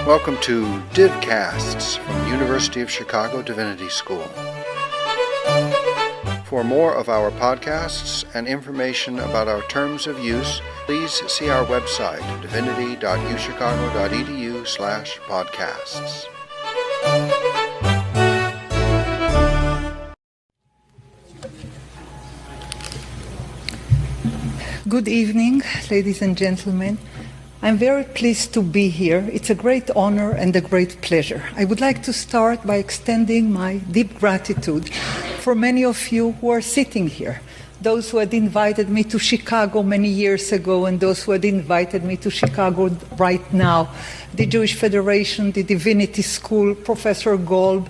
Welcome to DivCasts from the University of Chicago Divinity School. For more of our podcasts and information about our terms of use, please see our website, divinity.uchicago.edu/podcasts. Good evening, ladies and gentlemen. I'm very pleased to be here. It's a great honor and a great pleasure. I would like to start by extending my deep gratitude for many of you who are sitting here, those who had invited me to Chicago many years ago and those who had invited me to Chicago right now, the Jewish Federation, the Divinity School, Professor Golb,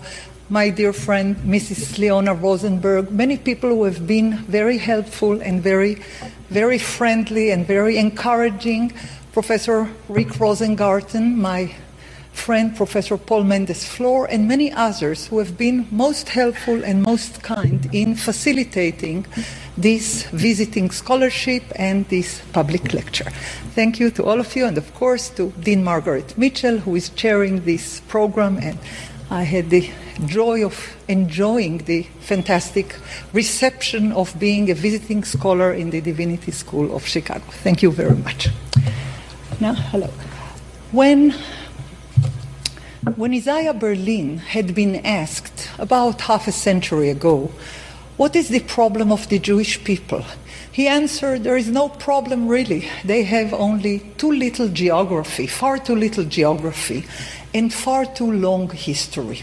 my dear friend, Mrs. Leona Rosenberg, many people who have been very helpful and very friendly and very encouraging. Professor Rick Rosengarten, my friend Professor Paul Mendes-Flor, and many others who have been most helpful and most kind in facilitating this visiting scholarship and this public lecture. Thank you to all of you, and of course to Dean Margaret Mitchell, who is chairing this program, and I had the joy of enjoying the fantastic reception of being a visiting scholar in the Divinity School of Chicago. Thank you very much. Now, hello. When Isaiah Berlin had been asked about half a century ago, what is the problem of the Jewish people? He answered, there is no problem really. They have only too little geography, far too little geography, and far too long history.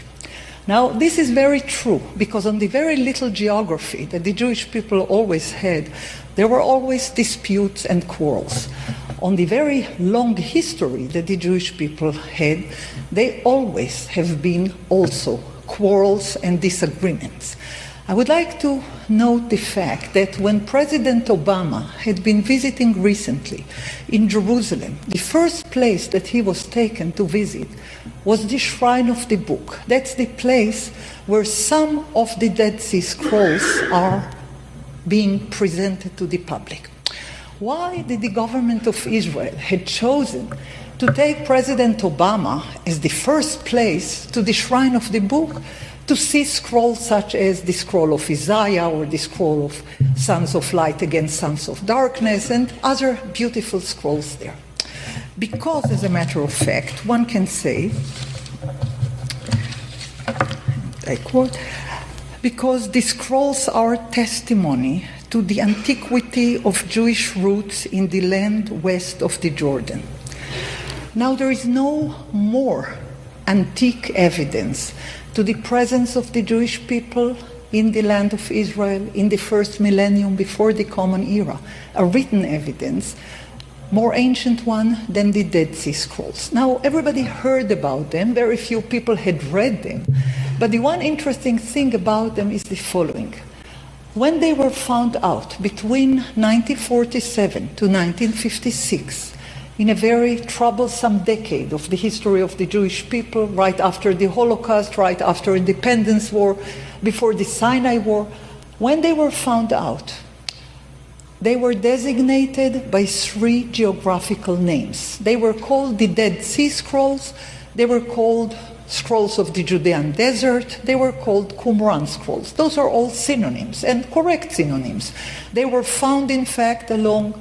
Now, this is very true, because on the very little geography that the Jewish people always had, there were always disputes and quarrels. On the very long history that the Jewish people had, they always have been also quarrels and disagreements. I would like to note the fact that when President Obama had been visiting recently in Jerusalem, the first place that he was taken to visit was the Shrine of the Book. That's the place where some of the Dead Sea Scrolls are being presented to the public. Why did the government of Israel had chosen to take President Obama as the first place to the Shrine of the Book to see scrolls such as the scroll of Isaiah or the scroll of Sons of Light against Sons of Darkness and other beautiful scrolls there? Because, as a matter of fact, one can say, I quote, because the scrolls are testimony to the antiquity of Jewish roots in the land west of the Jordan. Now, there is no more antique evidence to the presence of the Jewish people in the land of Israel in the first millennium before the Common Era, a written evidence, more ancient one than the Dead Sea Scrolls. Now, everybody heard about them, very few people had read them, but the one interesting thing about them is the following. When they were found out between 1947 to 1956, in a very troublesome decade of the history of the Jewish people, right after the Holocaust, right after Independence War, before the Sinai War, when they were found out, they were designated by three geographical names. They were called the Dead Sea Scrolls, they were called Scrolls of the Judean Desert, they were called Qumran Scrolls. Those are all synonyms, and correct synonyms. They were found, in fact, in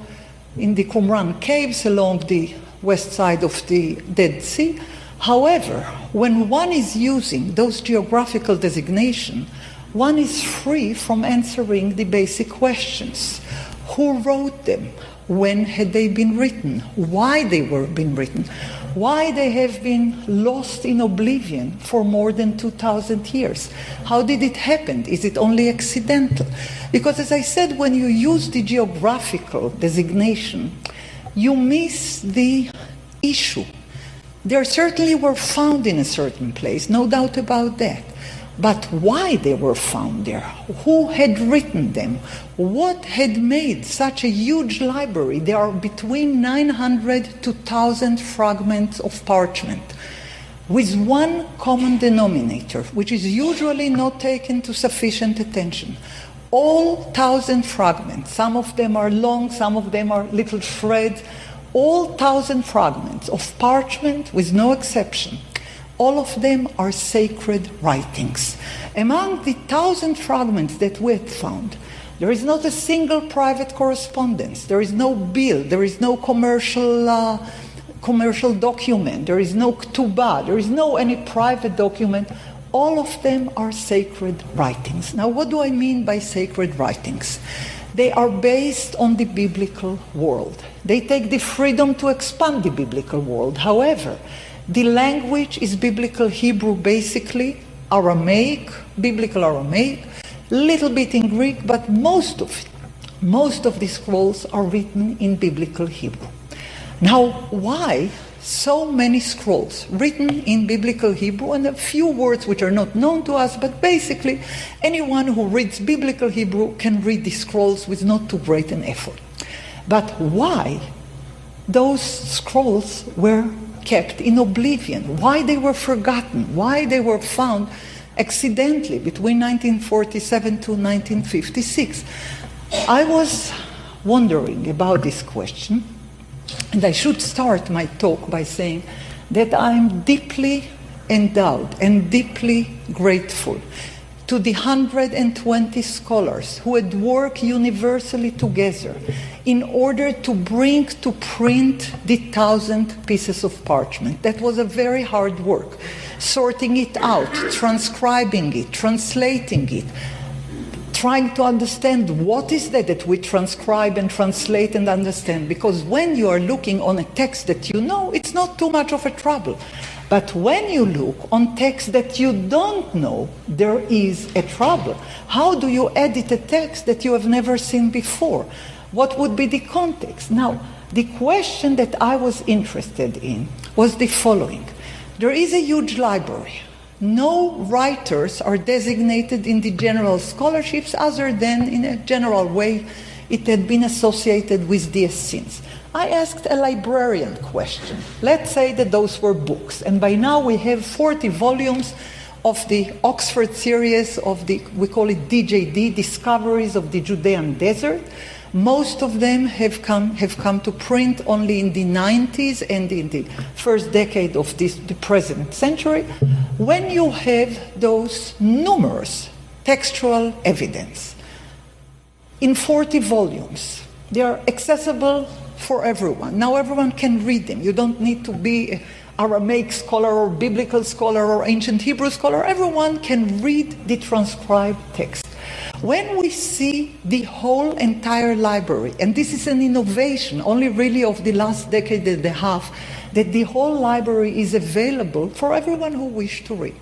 the Qumran caves along the west side of the Dead Sea. However, when one is using those geographical designations, one is free from answering the basic questions. Who wrote them? When had they been written? Why they were being written? Why they have been lost in oblivion for more than 2,000 years? How did it happen? Is it only accidental? Because, as I said, when you use the geographical designation, you miss the issue. They certainly were found in a certain place, no doubt about that. But why they were found there? Who had written them? What had made such a huge library? There are between 900 to 1,000 fragments of parchment with one common denominator, which is usually not taken to sufficient attention. All 1,000 fragments, some of them are long, some of them are little shreds, all 1,000 fragments of parchment, with no exception, all of them are sacred writings. Among the 1,000 fragments that we had found, there is not a single private correspondence. There is no bill. There is no commercial document. There is no ketubah. There is no any private document. All of them are sacred writings. Now, what do I mean by sacred writings? They are based on the biblical world. They take the freedom to expand the biblical world. However, the language is biblical Hebrew, basically, Aramaic, biblical Aramaic, little bit in Greek, but most of the scrolls are written in biblical Hebrew. Now, why so many scrolls written in biblical Hebrew, and a few words which are not known to us, but basically anyone who reads biblical Hebrew can read the scrolls with not too great an effort. But why those scrolls were kept in oblivion, why they were forgotten, why they were found accidentally between 1947 to 1956. I was wondering about this question, and I should start my talk by saying that I'm deeply endowed and deeply grateful to the 120 scholars who had worked universally together in order to bring to print the 1,000 pieces of parchment. That was a very hard work, sorting it out, transcribing it, translating it, trying to understand what is that we transcribe and translate and understand. Because when you are looking on a text that you know, it's not too much of a trouble. But when you look on text that you don't know, there is a trouble. How do you edit a text that you have never seen before? What would be the context? Now, the question that I was interested in was the following. There is a huge library. No writers are designated in the general scholarships other than in a general way it had been associated with the Essenes. I asked a librarian question. Let's say that those were books, and by now we have 40 volumes of the Oxford series of we call it DJD, Discoveries of the Judean Desert. Most of them have come to print only in the 90s and in the first decade of the present century. When you have those numerous textual evidence in 40 volumes, they are accessible for everyone. Now everyone can read them. You don't need to be an Aramaic scholar or biblical scholar or ancient Hebrew scholar. Everyone can read the transcribed text. When we see the whole entire library, and this is an innovation only really of the last decade and a half, that the whole library is available for everyone who wishes to read.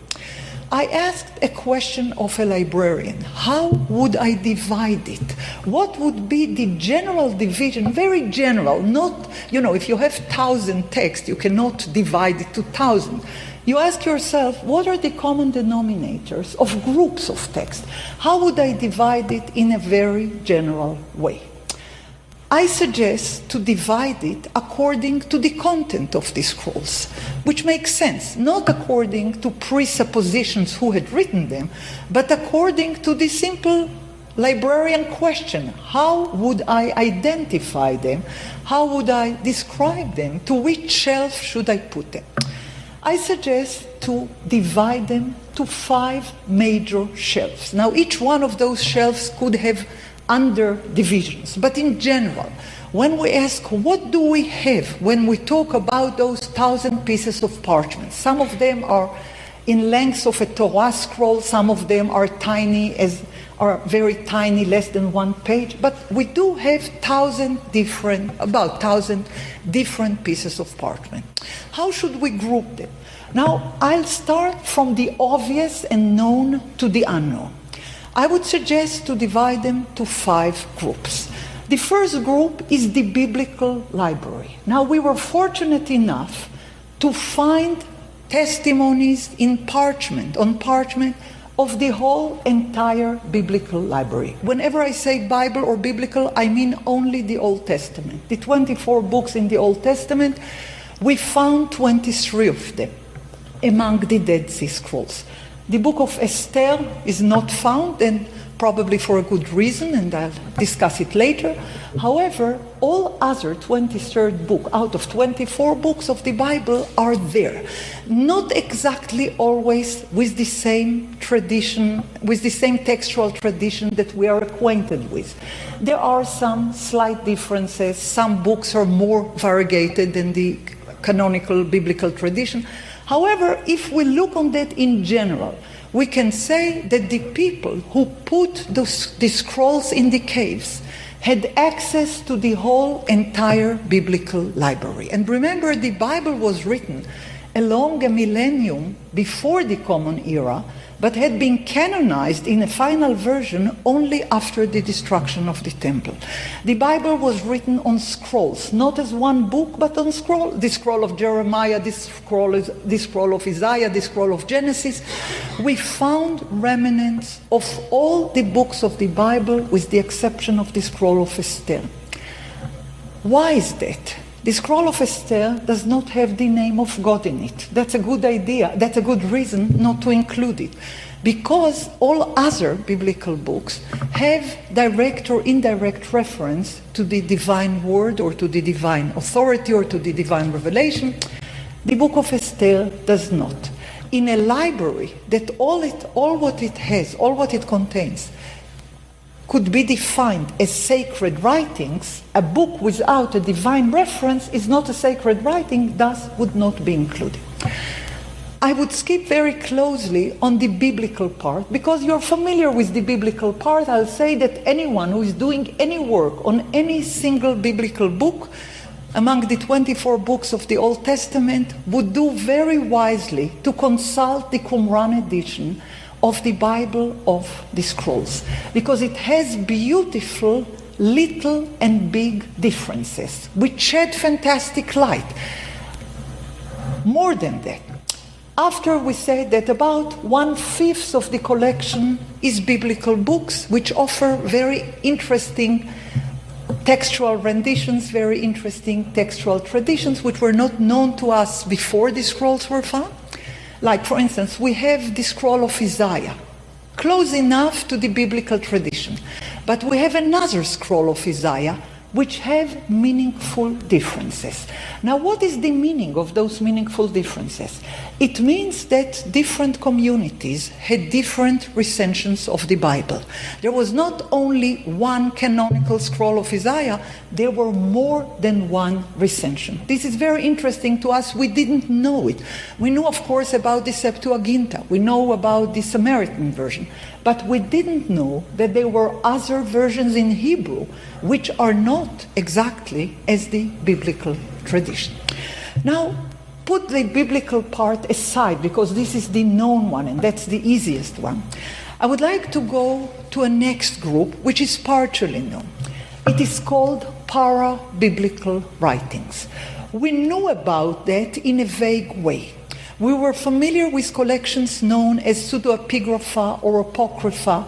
I asked a question of a librarian. How would I divide it? What would be the general division? Very general, not, if you have 1,000 texts, you cannot divide it to 1,000. You ask yourself, what are the common denominators of groups of text? How would I divide it in a very general way? I suggest to divide it according to the content of the scrolls, which makes sense, not according to presuppositions who had written them, but according to the simple librarian question: how would I identify them? How would I describe them? To which shelf should I put them? I suggest to divide them to 5 major shelves. Now, each one of those shelves could have under divisions, but in general, when we ask what do we have when we talk about those 1,000 pieces of parchment, some of them are in length of a Torah scroll, some of them are are very tiny, less than 1 page, but we do have about 1,000 different pieces of parchment. How should we group them? Now, I'll start from the obvious and known to the unknown. I would suggest to divide them to 5 groups. The first group is the biblical library. Now, we were fortunate enough to find testimonies on parchment, of the whole entire biblical library. Whenever I say Bible or biblical, I mean only the Old Testament. The 24 books in the Old Testament, we found 23 of them among the Dead Sea Scrolls. The book of Esther is not found, and probably for a good reason, and I'll discuss it later. However, all other 23rd book out of 24 books of the Bible are there. Not exactly always with the same tradition, with the same textual tradition that we are acquainted with. There are some slight differences. Some books are more variegated than the canonical biblical tradition. However, if we look on that in general, we can say that the people who put the scrolls in the caves had access to the whole entire biblical library. And remember, the Bible was written along a millennium before the Common Era, but had been canonized in a final version only after the destruction of the temple. The Bible was written on scrolls, not as one book, but on scroll. The scroll of Jeremiah, this scroll of Isaiah, the scroll of Genesis. We found remnants of all the books of the Bible with the exception of the scroll of Esther. Why is that? The scroll of Esther does not have the name of God in it. That's a good idea. That's a good reason not to include it. Because all other biblical books have direct or indirect reference to the divine word or to the divine authority or to the divine revelation. The book of Esther does not. In a library that all what it contains could be defined as sacred writings, a book without a divine reference is not a sacred writing, thus would not be included. I would skip very closely on the biblical part, because you're familiar with the biblical part. I'll say that anyone who is doing any work on any single biblical book among the 24 books of the Old Testament would do very wisely to consult the Qumran edition of the Bible of the Scrolls, because it has beautiful little and big differences which shed fantastic light. More than that, after we say that about 1/5 of the collection is biblical books which offer very interesting textual renditions, very interesting textual traditions which were not known to us before the scrolls were found. Like, for instance, we have the scroll of Isaiah, close enough to the biblical tradition. But we have another scroll of Isaiah which have meaningful differences. Now, what is the meaning of those meaningful differences? It means that different communities had different recensions of the Bible. There was not only one canonical scroll of Isaiah, there were more than one recension. This is very interesting to us. We didn't know it. We knew, of course, about the Septuaginta. We know about the Samaritan version. But we didn't know that there were other versions in Hebrew which are not exactly as the biblical tradition. Now, put the biblical part aside, because this is the known one and that's the easiest one. I would like to go to a next group which is partially known. It is called para-biblical writings. We knew about that in a vague way. We were familiar with collections known as pseudoepigrapha or apocrypha,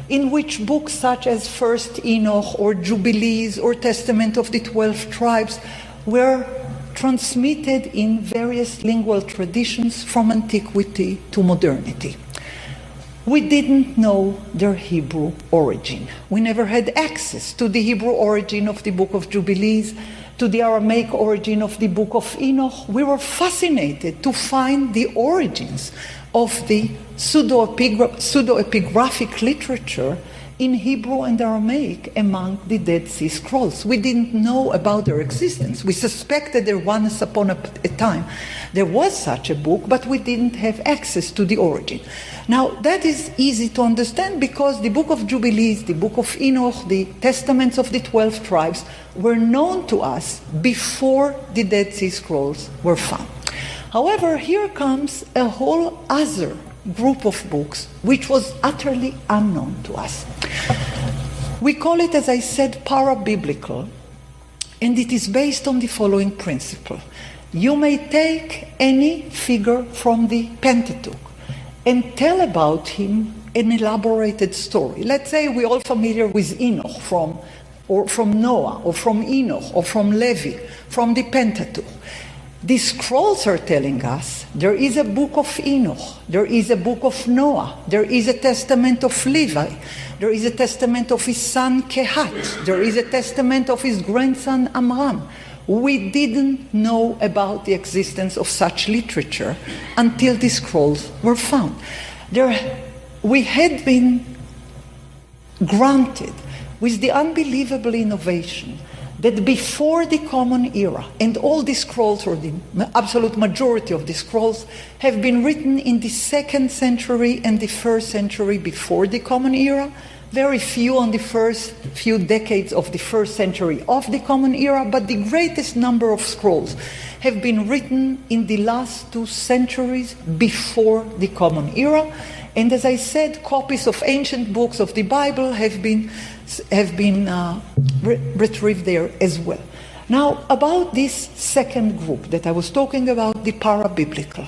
in which books such as First Enoch or Jubilees or Testament of the 12 Tribes were transmitted in various lingual traditions from antiquity to modernity. We didn't know their Hebrew origin. We never had access to the Hebrew origin of the Book of Jubilees, to the Aramaic origin of the Book of Enoch. We were fascinated to find the origins of the pseudoepigraphic literature in Hebrew and Aramaic among the Dead Sea Scrolls. We didn't know about their existence. We suspected that once upon a time there was such a book, but we didn't have access to the origin. Now, that is easy to understand because the Book of Jubilees, the Book of Enoch, the Testaments of the 12 Tribes were known to us before the Dead Sea Scrolls were found. However, here comes a whole other group of books which was utterly unknown to us. We call it, as I said, para-biblical, and it is based on the following principle. You may take any figure from the Pentateuch and tell about him an elaborated story. Let's say we're all familiar with Enoch from Noah, or from Enoch, or from Levi, from the Pentateuch. These scrolls are telling us there is a book of Enoch, there is a book of Noah, there is a testament of Levi, there is a testament of his son Kehat, there is a testament of his grandson Amram. We didn't know about the existence of such literature until these scrolls were found. We had been granted with the unbelievable innovation that before the Common Era, and all the scrolls, or the absolute majority of the scrolls, have been written in the 2nd century and the 1st century before the Common Era, very few on the first few decades of the 1st century of the Common Era, but the greatest number of scrolls have been written in the last 2 centuries before the Common Era. And as I said, copies of ancient books of the Bible have been retrieved there as well. Now, about this second group that I was talking about, the para-biblical,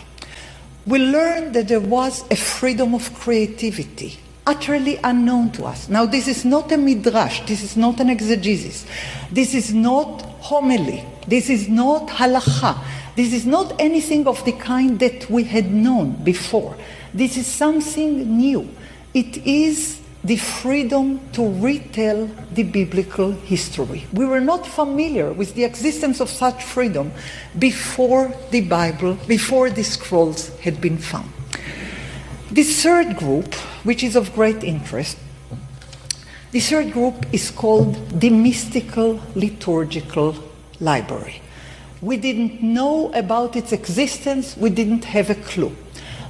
we learned that there was a freedom of creativity utterly unknown to us. Now, this is not a midrash, this is not an exegesis, this is not homily, this is not halacha, this is not anything of the kind that we had known before. This is something new. It is the freedom to retell the biblical history. We were not familiar with the existence of such freedom before the Bible, before the scrolls had been found. The third group, which is of great interest, the third group is called the mystical liturgical library. We didn't know about its existence, we didn't have a clue.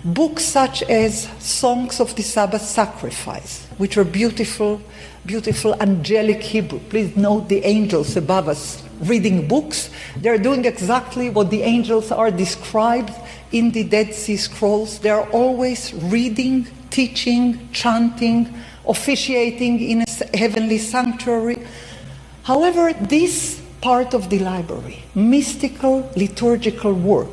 Books such as Songs of the Sabbath Sacrifice, which are beautiful, beautiful angelic Hebrew. Please note the angels above us reading books. They're doing exactly what the angels are described in the Dead Sea Scrolls. They're always reading, teaching, chanting, officiating in a heavenly sanctuary. However, this part of the library, mystical liturgical work,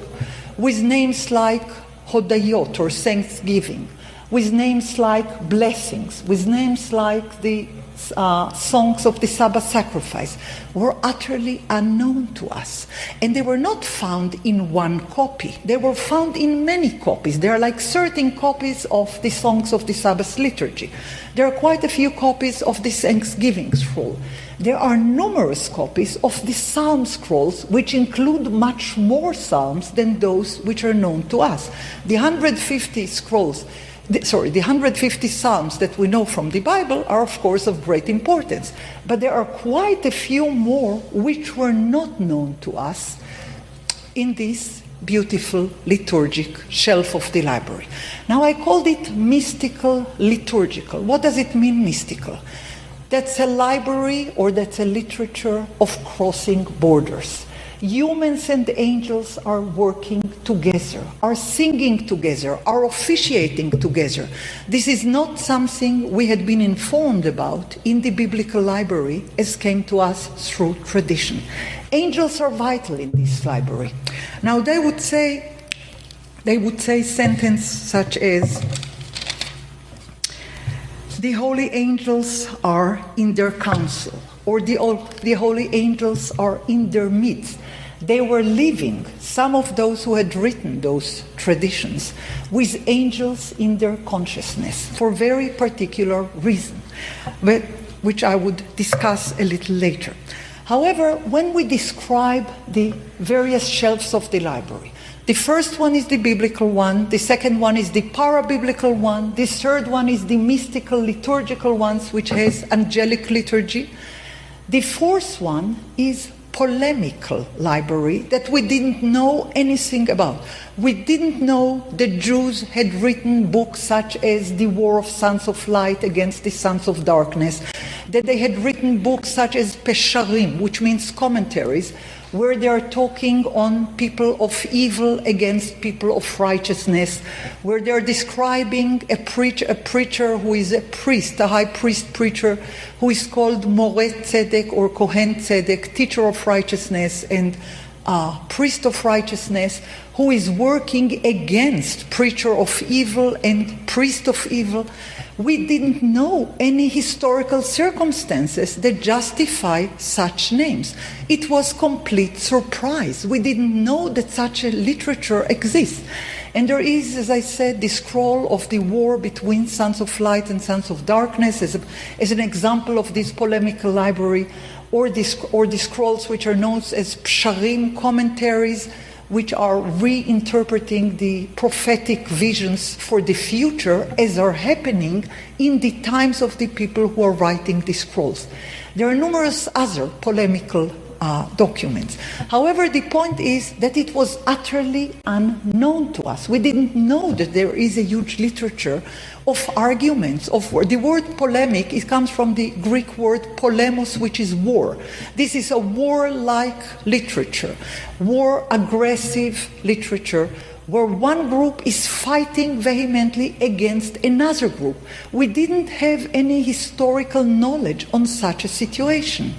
with names like Hodayot or Thanksgiving, with names like blessings, with names like the songs of the Sabbath sacrifice, were utterly unknown to us. And they were not found in one copy. They were found in many copies. There are like 13 copies of the songs of the Sabbath liturgy. There are quite a few copies of the Thanksgiving scroll. There are numerous copies of the Psalm scrolls, which include much more psalms than those which are known to us. The 150 psalms that we know from the Bible are, of course, of great importance. But there are quite a few more which were not known to us in this beautiful liturgic shelf of the library. Now, I called it mystical liturgical. What does it mean, mystical? That's a library, or that's a literature of crossing borders. Humans and angels are working together, are singing together, are officiating together. This is not something we had been informed about in the biblical library as came to us through tradition. Angels are vital in this library. Now they would say sentence such as, the holy angels are in their council, or the holy angels are in their midst. They were living, some of those who had written those traditions, with angels in their consciousness for very particular reason, which I would discuss a little later. However, when we describe the various shelves of the library, the first one is the biblical one, the second one is the para-biblical one, the third one is the mystical liturgical ones, which has angelic liturgy. The fourth one is polemical library that we didn't know anything about. We didn't know the Jews had written books such as The War of Sons of Light against the Sons of Darkness, that they had written books such as Pesharim, which means commentaries, where they are talking on people of evil against people of righteousness, where they are describing a preacher who is a priest, a high priest preacher, who is called Moreh Tzedek or Kohen Tzedek, teacher of righteousness and priest of righteousness, who is working against preacher of evil and priest of evil, We didn't know any historical circumstances that justify such names. It was complete surprise. We didn't know that such a literature exists. And there is, as I said, the scroll of the war between Sons of Light and Sons of Darkness as an example of this polemical library, or the scrolls which are known as psharim, commentaries, which are reinterpreting the prophetic visions for the future as are happening in the times of the people who are writing the scrolls. There are numerous other polemical documents. However, the point is that it was utterly unknown to us. We didn't know that there is a huge literature of arguments, the word polemic, it comes from the Greek word polemos, which is war. This is a warlike literature, war aggressive literature, where one group is fighting vehemently against another group. We didn't have any historical knowledge on such a situation.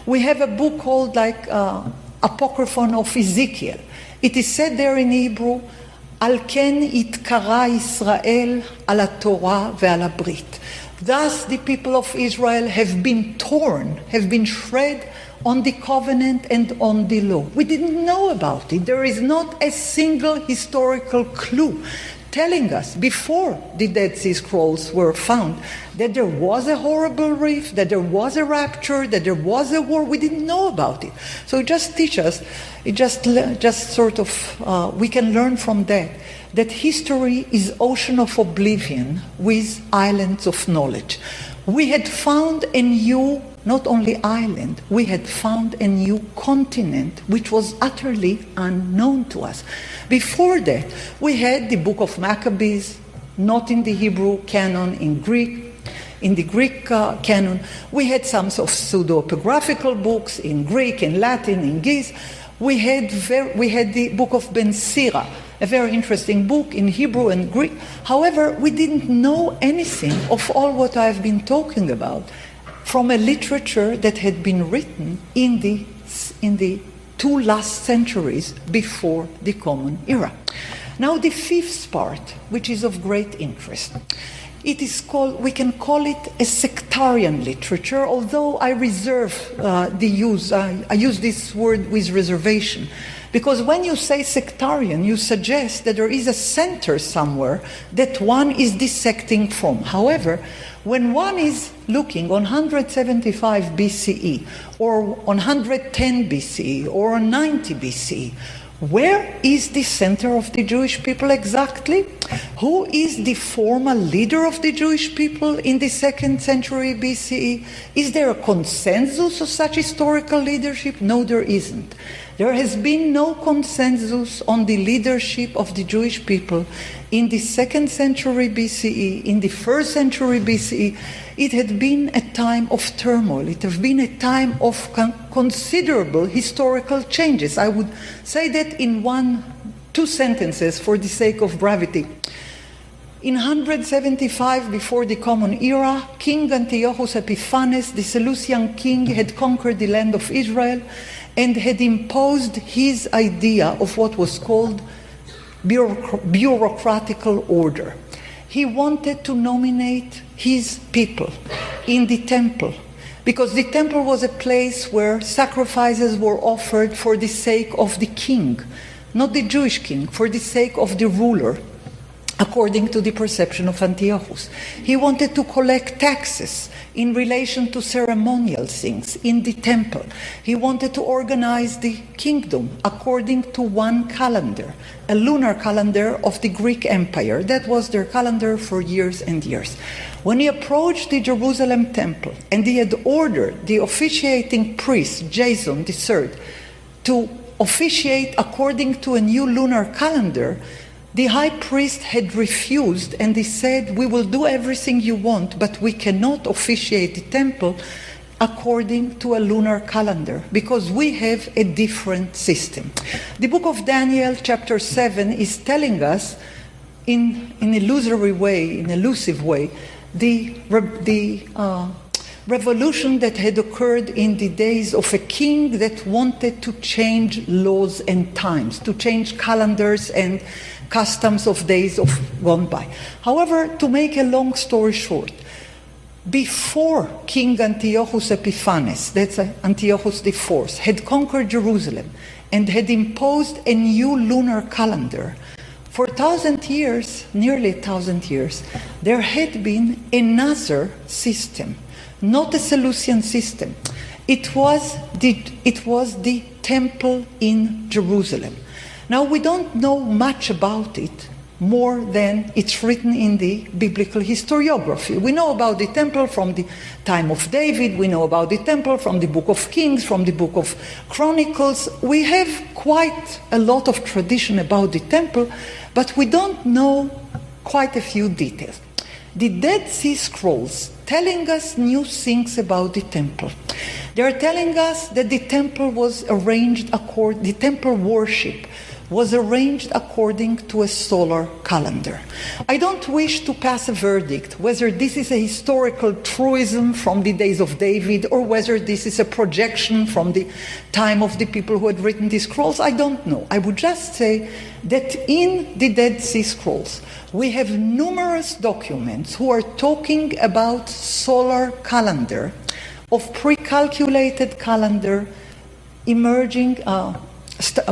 We have a book called Apocryphon of Ezekiel. It is said there in Hebrew, Al ken itkara Israel al Torah ve'al Brit. Thus the people of Israel have been torn, have been shred on the covenant and on the law. We didn't know about it. There is not a single historical clue telling us before the Dead Sea Scrolls were found that there was a horrible reef, that there was a rapture, that there was a war. We didn't know about it. So it just teaches us, we can learn from that history is ocean of oblivion with islands of knowledge. We had found a new, not only island, we had found a new continent which was utterly unknown to us. Before that, we had the Book of Maccabees, not in the Hebrew canon, in the Greek canon. We had some sort of pseudo-epigraphical books in Greek, in Latin, in Ge'ez. We had the Book of Ben Sira, a very interesting book in Hebrew and Greek. However, we didn't know anything of all what I've been talking about from a literature that had been written in the two last centuries before the Common Era. Now the fifth part, which is of great interest, we can call it a sectarian literature, although I reserve I use this word with reservation, because when you say sectarian, you suggest that there is a center somewhere that one is dissecting from. However, when one is looking on 175 BCE, or on 110 BCE, or on 90 BCE, where is the center of the Jewish people exactly? Who is the formal leader of the Jewish people in the 2nd century BCE? Is there a consensus of such historical leadership? No, there isn't. There has been no consensus on the leadership of the Jewish people in the 2nd century BCE, in the 1st century BCE. It had been a time of turmoil. It had been a time of considerable historical changes. I would say that in two sentences for the sake of brevity. In 175 before the Common Era, King Antiochus Epiphanes, the Seleucian king, had conquered the land of Israel and had imposed his idea of what was called bureaucratical order. He wanted to nominate his people in the temple, because the temple was a place where sacrifices were offered for the sake of the king, not the Jewish king, for the sake of the ruler, according to the perception of Antiochus. He wanted to collect taxes in relation to ceremonial things in the temple. He wanted to organize the kingdom according to one calendar, a lunar calendar of the Greek Empire. That was their calendar for years and years. When he approached the Jerusalem temple and he had ordered the officiating priest, Jason III, to officiate according to a new lunar calendar, the high priest had refused, and he said, "We will do everything you want, but we cannot officiate the temple according to a lunar calendar, because we have a different system." The book of Daniel, chapter 7, is telling us in an elusive way, the revolution that had occurred in the days of a king that wanted to change laws and times, to change calendars and customs of days of gone by. However, to make a long story short, before King Antiochus Epiphanes, that's Antiochus IV, had conquered Jerusalem and had imposed a new lunar calendar, for 1,000 years, nearly 1,000 years, there had been another system, not a Seleucian system. It was the temple in Jerusalem. Now, we don't know much about it, more than it's written in the biblical historiography. We know about the temple from the time of David, we know about the temple from the book of Kings, from the book of Chronicles. We have quite a lot of tradition about the temple, but we don't know quite a few details. The Dead Sea Scrolls telling us new things about the temple. They are telling us that the temple was arranged the temple worship was arranged according to a solar calendar. I don't wish to pass a verdict whether this is a historical truism from the days of David or whether this is a projection from the time of the people who had written these scrolls. I don't know. I would just say that in the Dead Sea Scrolls we have numerous documents who are talking about solar calendar, of pre-calculated calendar emerging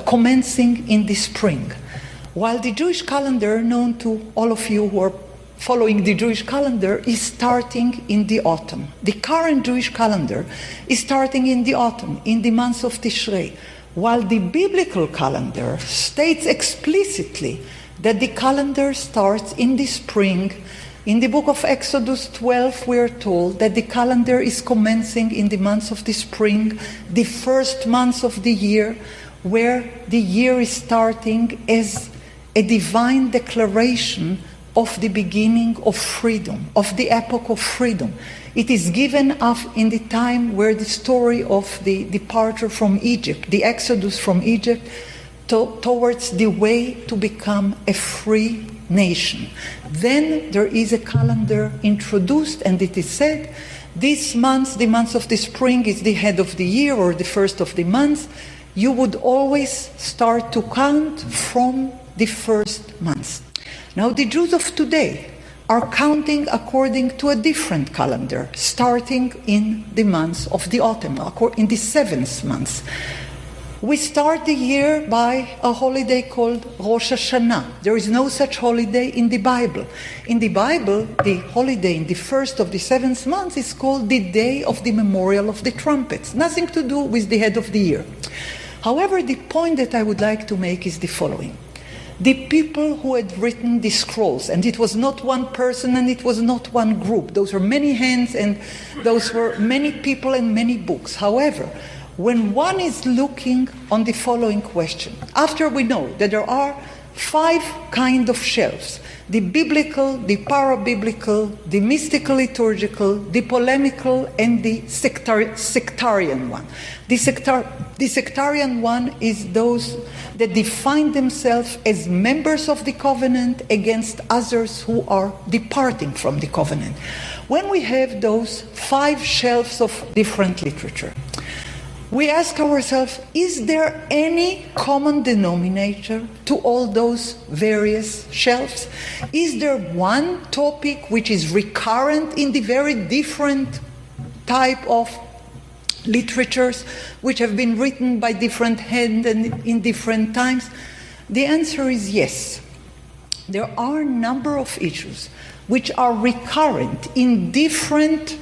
commencing in the spring. While the Jewish calendar, known to all of you who are following the Jewish calendar, is starting in the autumn. The current Jewish calendar is starting in the autumn, in the month of Tishrei, while the biblical calendar states explicitly that the calendar starts in the spring. In the book of Exodus 12, we are told that the calendar is commencing in the month of the spring, the first month of the year, where the year is starting as a divine declaration of the beginning of freedom, of the epoch of freedom. It is given up in the time where the story of the departure from Egypt, the exodus from Egypt, towards the way to become a free nation. Then there is a calendar introduced, and it is said, this month, the month of the spring, is the head of the year or the first of the month. You would always start to count from the first month. Now, the Jews of today are counting according to a different calendar, starting in the month of the autumn, in the seventh month. We start the year by a holiday called Rosh Hashanah. There is no such holiday in the Bible. In the Bible, the holiday in the first of the seventh month is called the Day of the Memorial of the Trumpets. Nothing to do with the head of the year. However, the point that I would like to make is the following. The people who had written the scrolls, and it was not one person and it was not one group. Those were many hands and those were many people and many books. However, when one is looking on the following question, after we know that there are 5 kinds of shelves, the biblical, the para-biblical, the mystical liturgical, the polemical, and the sectarian one. The sectarian one is those that define themselves as members of the covenant against others who are departing from the covenant. When we have those 5 shelves of different literature, we ask ourselves, is there any common denominator to all those various shelves? Is there one topic which is recurrent in the very different type of literatures which have been written by different hands and in different times? The answer is yes. There are a number of issues which are recurrent in different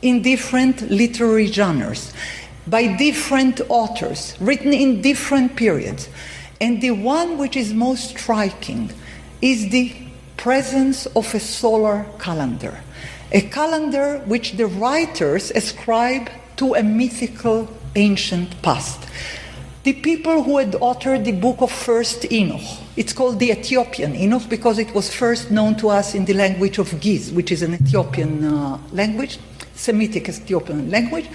literary genres, by different authors, written in different periods. And the one which is most striking is the presence of a solar calendar. A calendar which the writers ascribe to a mythical ancient past. The people who had authored the book of First Enoch, it's called the Ethiopian Enoch because it was first known to us in the language of Giz, which is an Ethiopian language, Semitic Ethiopian language.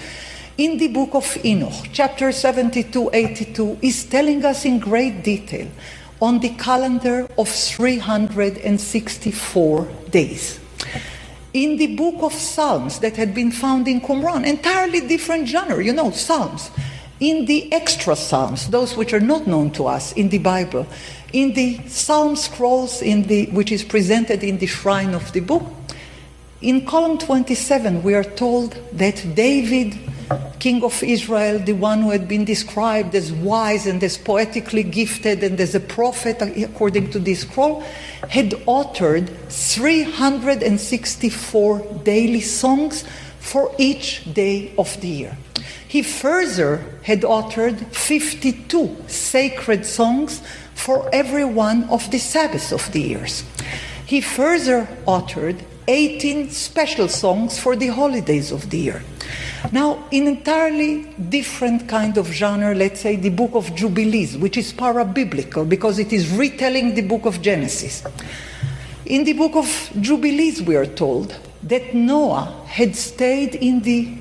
In the book of Enoch, chapter 72-82, is telling us in great detail on the calendar of 364 days. in the book of Psalms that had been found in Qumran, entirely different genre, Psalms. In the extra Psalms, those which are not known to us in the Bible, in the Psalm scrolls which is presented in the shrine of the book, in column 27 we are told that David, king of Israel, the one who had been described as wise and as poetically gifted and as a prophet according to this scroll, had authored 364 daily songs for each day of the year. He further had authored 52 sacred songs for every one of the Sabbaths of the years. He further authored 18 special songs for the holidays of the year. Now, in entirely different kind of genre, let's say the book of Jubilees, which is para-biblical because it is retelling the book of Genesis. In the book of Jubilees, we are told that Noah had stayed in the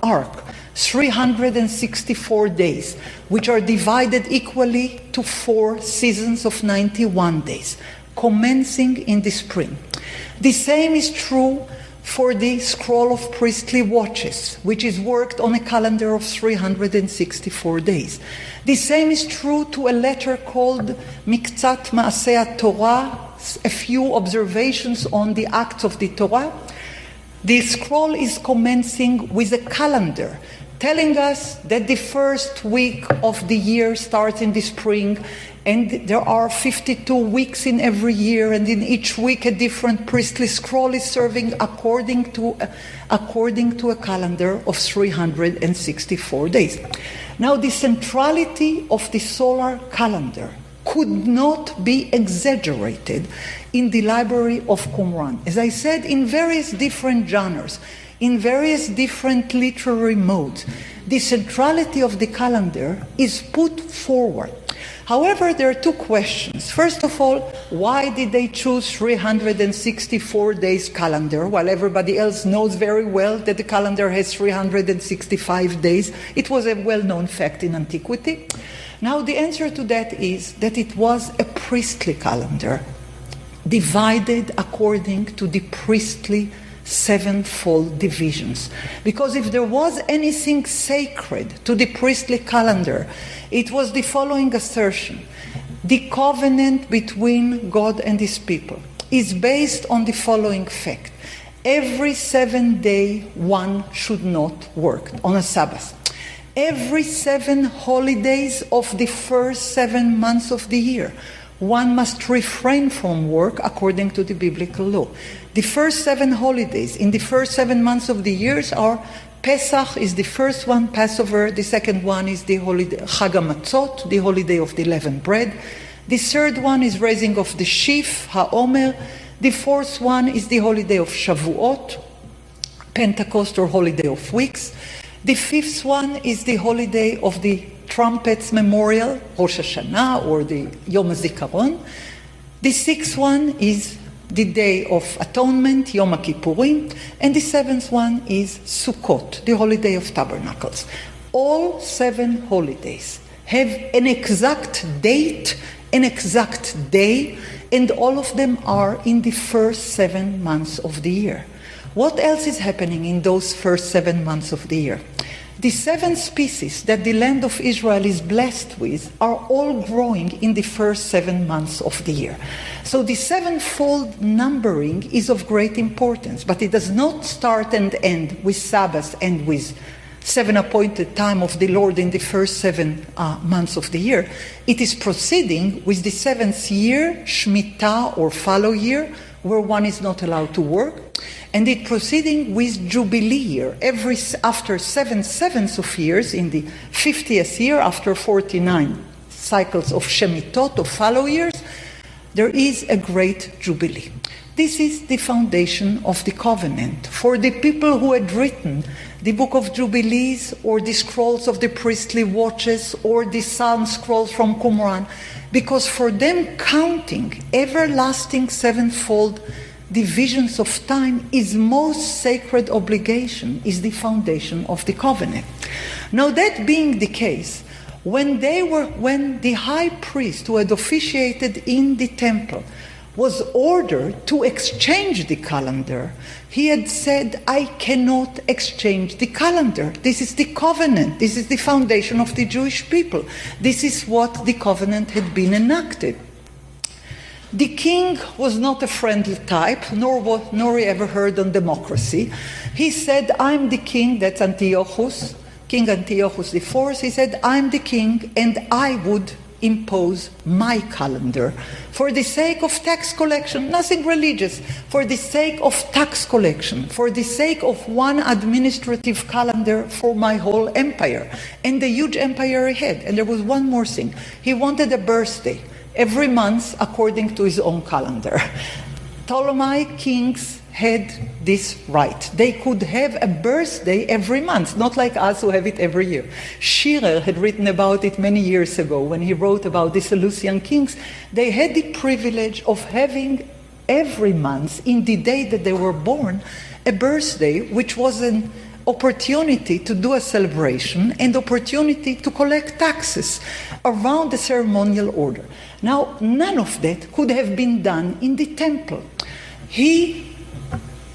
ark 364 days, which are divided equally to 4 seasons of 91 days, commencing in the spring. The same is true for the scroll of priestly watches, which is worked on a calendar of 364 days. The same is true to a letter called Miktzat Maaseh Torah, a few observations on the acts of the Torah. The scroll is commencing with a calendar, telling us that the first week of the year starts in the spring, and there are 52 weeks in every year, and in each week a different priestly scroll is serving according to a calendar of 364 days. Now, the centrality of the solar calendar could not be exaggerated in the library of Qumran. As I said, in various different genres, in various different literary modes, the centrality of the calendar is put forward. However, there are 2 questions. First of all, why did they choose 364 days calendar while everybody else knows very well that the calendar has 365 days? It was a well-known fact in antiquity. Now, the answer to that is that it was a priestly calendar, divided according to the priestly 7-fold divisions. Because if there was anything sacred to the priestly calendar, it was the following assertion: the covenant between God and his people is based on the following fact: every 7 day one should not work on a Sabbath. Every 7 holidays of the first 7 months of the year, one must refrain from work according to the biblical law. The first 7 holidays in the first 7 months of the years are: Pesach is the first one, Passover. The second one is the holiday Chag HaMatzot, the holiday of the leavened bread. The third one is raising of the sheaf, HaOmer. The fourth one is the holiday of Shavuot, Pentecost or holiday of weeks. The fifth one is the holiday of the trumpets memorial, Rosh Hashanah, or the Yom HaZikaron. The sixth one is the Day of Atonement, Yom HaKippurim, and the 7th one is Sukkot, the holiday of Tabernacles. All 7 holidays have an exact date, an exact day, and all of them are in the first 7 months of the year. What else is happening in those first 7 months of the year? The 7 species that the land of Israel is blessed with are all growing in the first 7 months of the year. So the 7-fold numbering is of great importance, but it does not start and end with Sabbath and with 7 appointed time of the Lord in the first 7 months of the year. It is proceeding with the 7th year, Shemitah or fallow year, where one is not allowed to work. And it proceeding with Jubilee year. After 7 sevenths of years, in the 50th year, after 49 cycles of Shemitot, of fallow years, there is a great Jubilee. This is the foundation of the covenant. For the people who had written the book of Jubilees, or the scrolls of the priestly watches, or the psalm scrolls from Qumran, because for them counting everlasting 7-fold divisions of time is most sacred obligation, is the foundation of the covenant. Now, that being the case, when the high priest who had officiated in the temple was ordered to exchange the calendar, he had said, I cannot exchange the calendar. This is the covenant. This is the foundation of the Jewish people. This is what the covenant had been enacted. The king was not a friendly type, nor he ever heard on democracy. He said, I'm the king, that's Antiochus, King Antiochus IV. He said, I'm the king, and I would impose my calendar for the sake of tax collection, nothing religious, for the sake of tax collection, for the sake of one administrative calendar for my whole empire and the huge empire he had. And there was one more thing. He wanted a birthday every month according to his own calendar. Ptolemaic kings had this right. They could have a birthday every month, not like us who have it every year. Shearer had written about it many years ago when he wrote about the Seleucian kings. They had the privilege of having every month, in the day that they were born, a birthday, which was an opportunity to do a celebration and opportunity to collect taxes around the ceremonial order. Now, none of that could have been done in the temple. He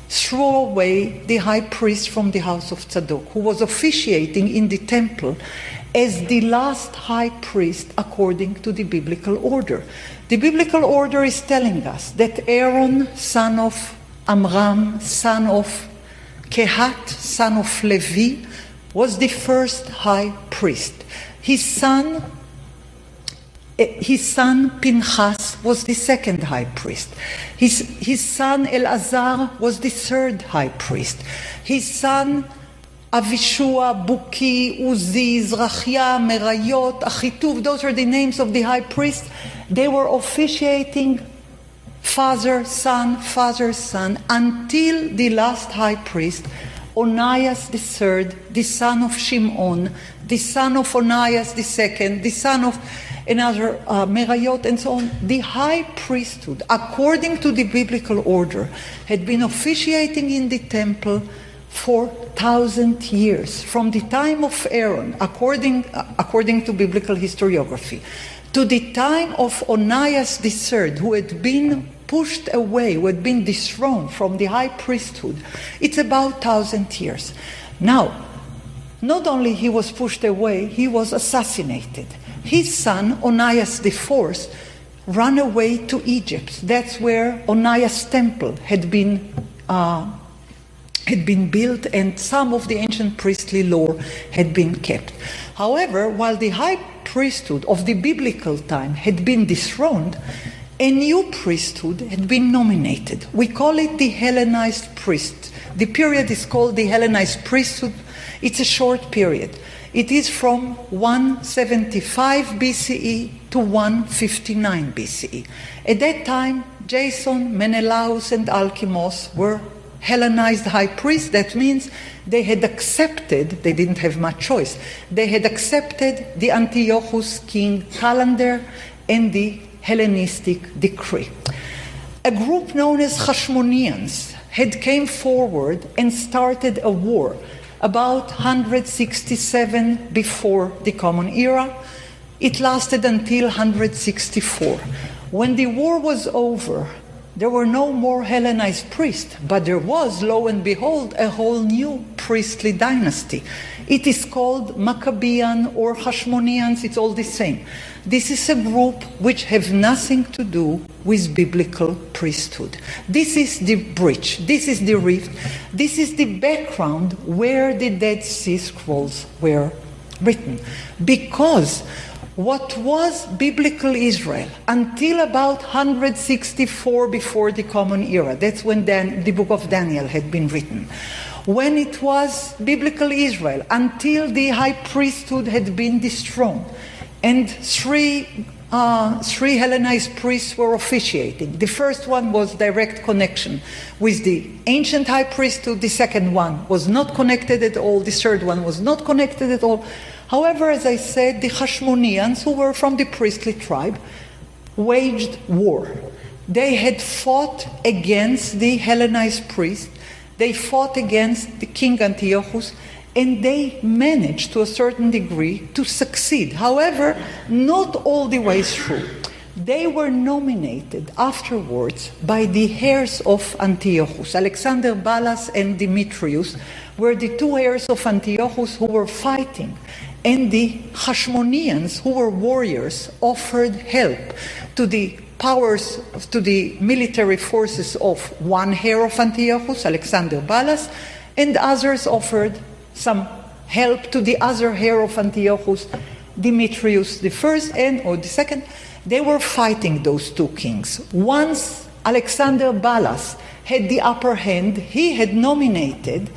threw away the high priest from the house of Tzadok, who was officiating in the temple as the last high priest according to the biblical order. The biblical order is telling us that Aaron, son of Amram, son of Kehat, son of Levi, was the first high priest. His son Pinchas was the second high priest. His son Elazar was the third high priest. His son Avishua, Buki, Uzi, Zrachia, Merayot, Achituv, those are the names of the high priests. They were officiating father, son, until the last high priest, Onias III, the son of Shimon, the son of Onias II, the son of another Merayot, and so on. The high priesthood, according to the biblical order, had been officiating in the temple for 1,000 years, from the time of Aaron, according to biblical historiography, to the time of Onias III, who had been pushed away, who had been dethroned from the high priesthood. It's about 1,000 years. Now, not only he was pushed away, he was assassinated. His son, Onias IV, ran away to Egypt. That's where Onias' temple had been built, and some of the ancient priestly lore had been kept. However, while the high priesthood of the biblical time had been dethroned, a new priesthood had been nominated. We call it the Hellenized priest. The period is called the Hellenized priesthood. It's a short period. It is from 175 BCE to 159 BCE. At that time, Jason, Menelaus, and Alkimos were Hellenized high priests. That means they had accepted, they didn't have much choice, they had accepted the Antiochus king calendar and the Hellenistic decree. A group known as Hashmoneans had came forward and started a war about 167 before the Common Era. It lasted until 164. When the war was over, there were no more Hellenized priests, but there was, lo and behold, a whole new priestly dynasty. It is called Maccabean or Hashmoneans, it's all the same. This is a group which have nothing to do with biblical priesthood. This is the breach, this is the rift, this is the background where the Dead Sea Scrolls were written. Because what was biblical Israel until about 164 before the Common Era, that's when the book of Daniel had been written, when it was biblical Israel until the high priesthood had been dethroned, and three Hellenized priests were officiating. The first one was direct connection with the ancient high priesthood. The second one was not connected at all. The third one was not connected at all. However, as I said, the Hashmoneans, who were from the priestly tribe, waged war. They had fought against the Hellenized priests. They fought against the king Antiochus, and they managed to a certain degree to succeed. However, not all the way through. they were nominated afterwards by the heirs of Antiochus. Alexander Balas and Demetrius were the two heirs of Antiochus who were fighting, and the Hashmoneans, who were warriors, offered help to the military forces of one heir of Antiochus, Alexander Balas, and others offered some help to the other heir of Antiochus, Demetrius the first or the second. They were fighting those two kings. Once Alexander Balas had the upper hand, he had nominated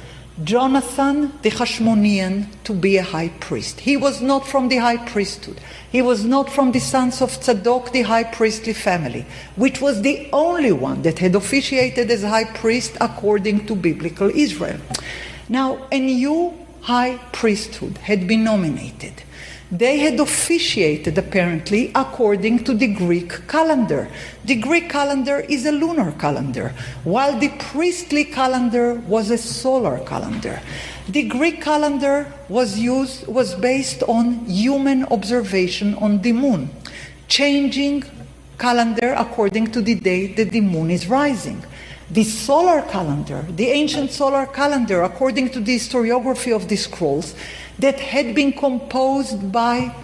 Jonathan the Hashmonean to be a high priest. He was not from the high priesthood. He was not from the sons of Tzadok, the high priestly family, which was the only one that had officiated as high priest according to biblical Israel. Now, a new high priesthood had been nominated. They had officiated, apparently, according to the Greek calendar. The Greek calendar is a lunar calendar, while the priestly calendar was a solar calendar. The Greek calendar was based on human observation on the moon, changing calendar according to the day that the moon is rising. The solar calendar, the ancient solar calendar, according to the historiography of the scrolls, that had been composed by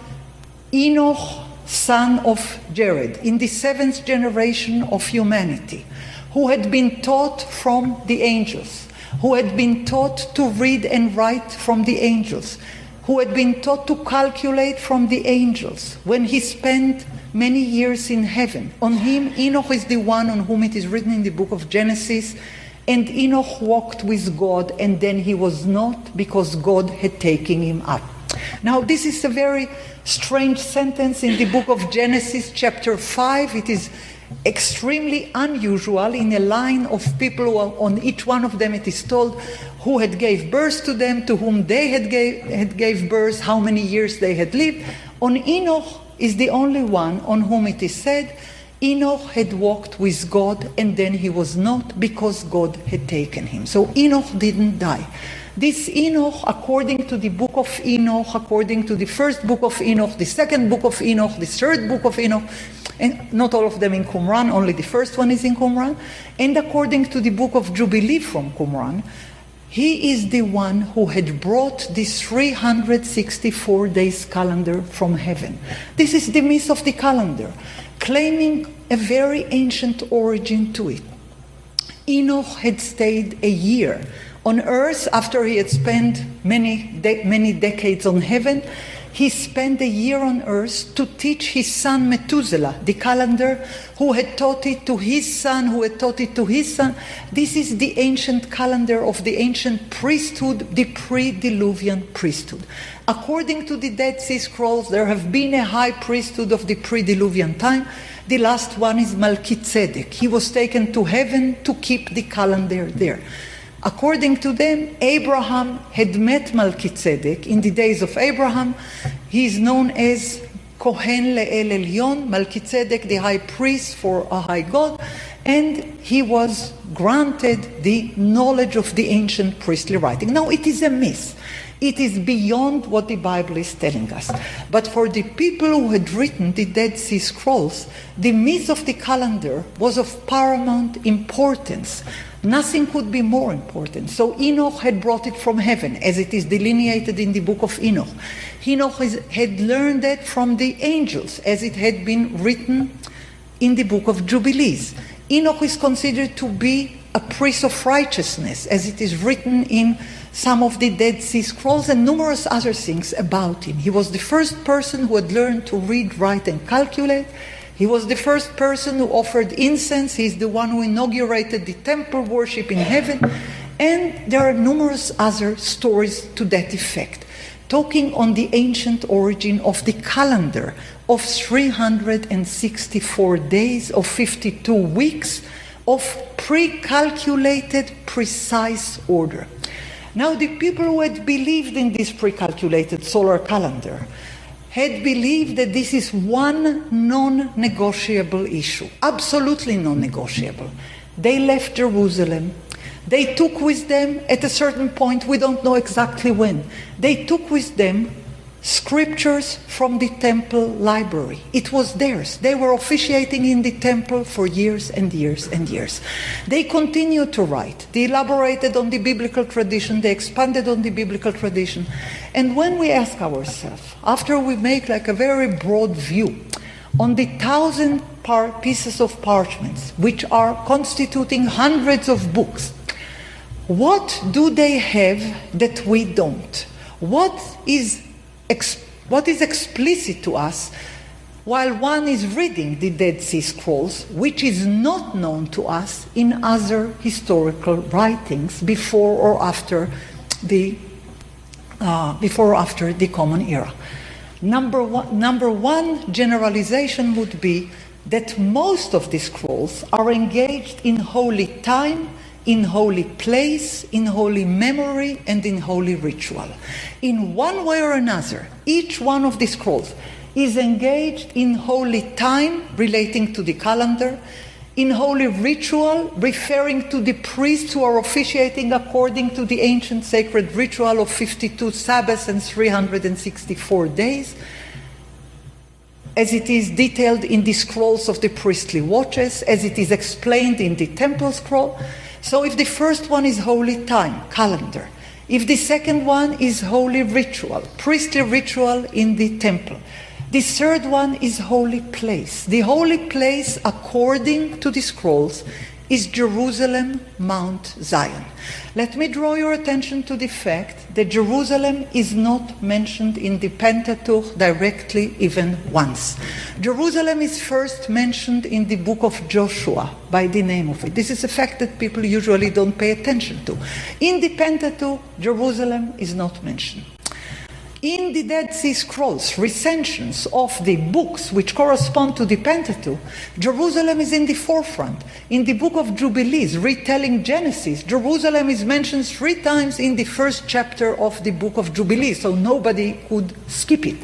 Enoch, son of Jared, in the 7th generation of humanity, who had been taught from the angels, who had been taught to read and write from the angels, who had been taught to calculate from the angels, when he spent many years in heaven. On him, Enoch is the one on whom it is written in the book of Genesis, and Enoch walked with God, and then he was not, because God had taken him up. Now, this is a very strange sentence in the book of Genesis, chapter 5. It is extremely unusual in a line of people who are, on each one of them it is told who had gave birth to them, to whom they had gave birth, how many years they had lived. On Enoch is the only one on whom it is said, Enoch had walked with God, and then he was not, because God had taken him. So Enoch didn't die. This Enoch, according to the book of Enoch, according to the first book of Enoch, the second book of Enoch, the third book of Enoch, and not all of them in Qumran, only the first one is in Qumran, and according to the book of Jubilee from Qumran, he is the one who had brought this 364 days calendar from heaven. This is the myth of the calendar, claiming a very ancient origin to it. Enoch had stayed a year on earth after he had spent many decades on heaven. He spent a year on earth to teach his son Methuselah the calendar, who had taught it to his son, who had taught it to his son. This is the ancient calendar of the ancient priesthood, the pre-Diluvian priesthood. According to the Dead Sea Scrolls, there have been a high priesthood of the pre-Diluvian time. The last one is Melchizedek. He was taken to heaven to keep the calendar there. According to them, Abraham had met Melchizedek in the days of Abraham. He is known as Kohen Le'el Elyon, Melchizedek, the high priest for a high God, and he was granted the knowledge of the ancient priestly writing. Now, it is a myth. It is beyond what the Bible is telling us. But for the people who had written the Dead Sea Scrolls, the myth of the calendar was of paramount importance. Nothing could be more important. So Enoch had brought it from heaven, as it is delineated in the book of Enoch. Enoch had learned that from the angels, as it had been written in the book of Jubilees. Enoch is considered to be a priest of righteousness, as it is written in some of the Dead Sea Scrolls and numerous other things about him. He was the first person who had learned to read, write, and calculate. He was the first person who offered incense. He's the one who inaugurated the temple worship in heaven. And there are numerous other stories to that effect, talking on the ancient origin of the calendar of 364 days, of 52 weeks, of pre-calculated, precise order. Now, the people who had believed in this pre-calculated solar calendar had believed that this is one non-negotiable issue, absolutely non-negotiable. They left Jerusalem. They took with them, at a certain point, we don't know exactly when, they took with them scriptures from the temple library. It was theirs. They were officiating in the temple for years and years and years. They continued to write. They elaborated on the biblical tradition. They expanded on the biblical tradition. And when we ask ourselves, after we make like a very broad view on the 1,000 pieces of parchments, which are constituting hundreds of books, what do they have that we don't? What is explicit to us while one is reading the Dead Sea Scrolls, which is not known to us in other historical writings before or after the Common Era? Number one generalization would be that most of the scrolls are engaged in holy time, in holy place, in holy memory, and in holy ritual. In one way or another, each one of the scrolls is engaged in holy time relating to the calendar, in holy ritual referring to the priests who are officiating according to the ancient sacred ritual of 52 Sabbaths and 364 days, as it is detailed in the scrolls of the priestly watches, as it is explained in the temple scroll. So if the first one is holy time, calendar, if the second one is holy ritual, priestly ritual in the temple, the third one is holy place. The holy place, according to the scrolls, is Jerusalem, Mount Zion. Let me draw your attention to the fact that Jerusalem is not mentioned in the Pentateuch directly even once. Jerusalem is first mentioned in the book of Joshua by the name of it. This is a fact that people usually don't pay attention to. In the Pentateuch, Jerusalem is not mentioned. In the Dead Sea Scrolls, recensions of the books which correspond to the Pentateuch, Jerusalem is in the forefront. In the book of Jubilees, retelling Genesis, Jerusalem is mentioned 3 times in the first chapter of the book of Jubilees, so nobody could skip it.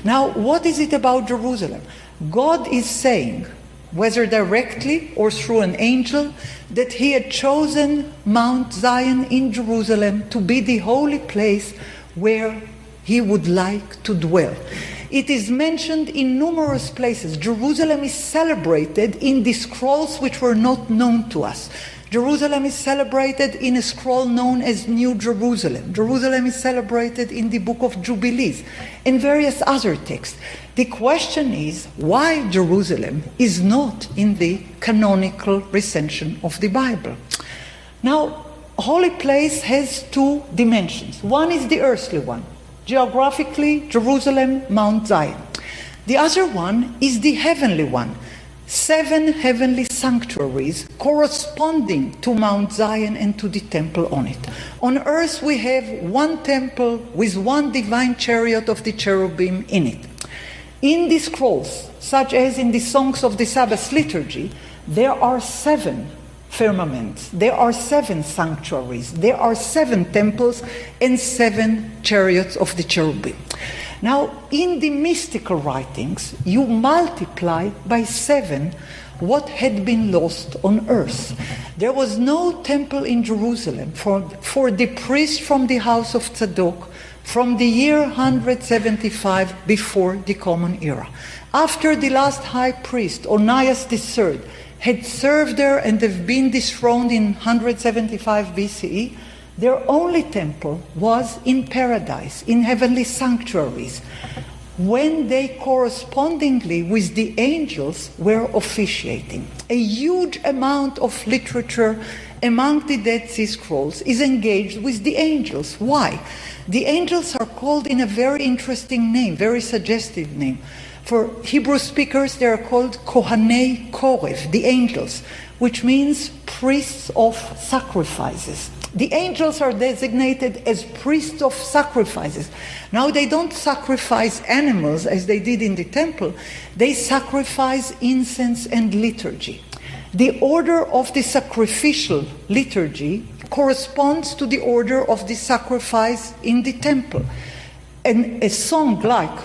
Now, what is it about Jerusalem? God is saying, whether directly or through an angel, that he had chosen Mount Zion in Jerusalem to be the holy place where he would like to dwell. It is mentioned in numerous places. Jerusalem is celebrated in the scrolls which were not known to us. Jerusalem is celebrated in a scroll known as New Jerusalem. Jerusalem is celebrated in the book of Jubilees and various other texts. The question is why Jerusalem is not in the canonical recension of the Bible. Now, holy place has 2 dimensions. One is the earthly one. Geographically, Jerusalem, Mount Zion. The other one is the heavenly one. 7 heavenly sanctuaries corresponding to Mount Zion and to the temple on it. On earth we have 1 temple with 1 divine chariot of the cherubim in it. In the scrolls, such as in the Songs of the Sabbath liturgy, there are 7 firmaments, there are 7 sanctuaries, there are 7 temples and 7 chariots of the cherubim. Now, in the mystical writings, you multiply by 7 what had been lost on earth. There was no temple in Jerusalem for the priest from the house of Tzadok from the year 175 before the Common Era. After the last high priest, Onias III, had served there and have been dethroned in 175 BCE, their only temple was in paradise, in heavenly sanctuaries, when they correspondingly with the angels were officiating. A huge amount of literature among the Dead Sea Scrolls is engaged with the angels. Why? The angels are called in a very interesting name, very suggestive name. For Hebrew speakers, they are called Kohanei Korev, the angels, which means priests of sacrifices. The angels are designated as priests of sacrifices. Now, they don't sacrifice animals as they did in the temple. They sacrifice incense and liturgy. The order of the sacrificial liturgy corresponds to the order of the sacrifice in the temple. And a song like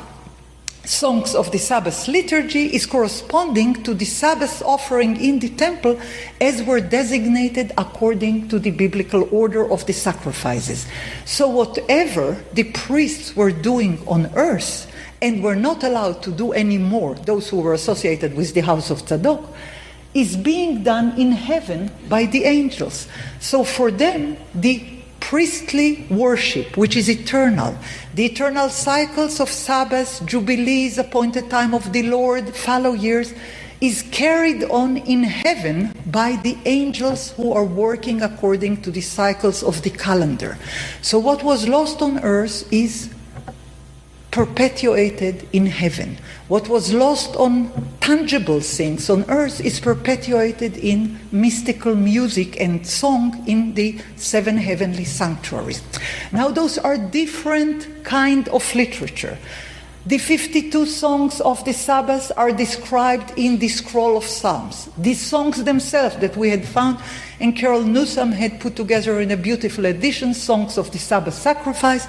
songs of the Sabbath liturgy is corresponding to the Sabbath offering in the temple as were designated according to the biblical order of the sacrifices. So whatever the priests were doing on earth and were not allowed to do anymore, those who were associated with the house of Tzadok, is being done in heaven by the angels. So for them, the priestly worship, which is eternal, the eternal cycles of Sabbath, Jubilees, appointed time of the Lord, fallow years, is carried on in heaven by the angels who are working according to the cycles of the calendar. So what was lost on earth is perpetuated in heaven. What was lost on tangible things on earth is perpetuated in mystical music and song in the 7 heavenly sanctuaries. Now those are different kind of literature. The 52 songs of the Sabbath are described in the scroll of Psalms. These songs themselves that we had found and Carol Newsom had put together in a beautiful edition, Songs of the Sabbath Sacrifice.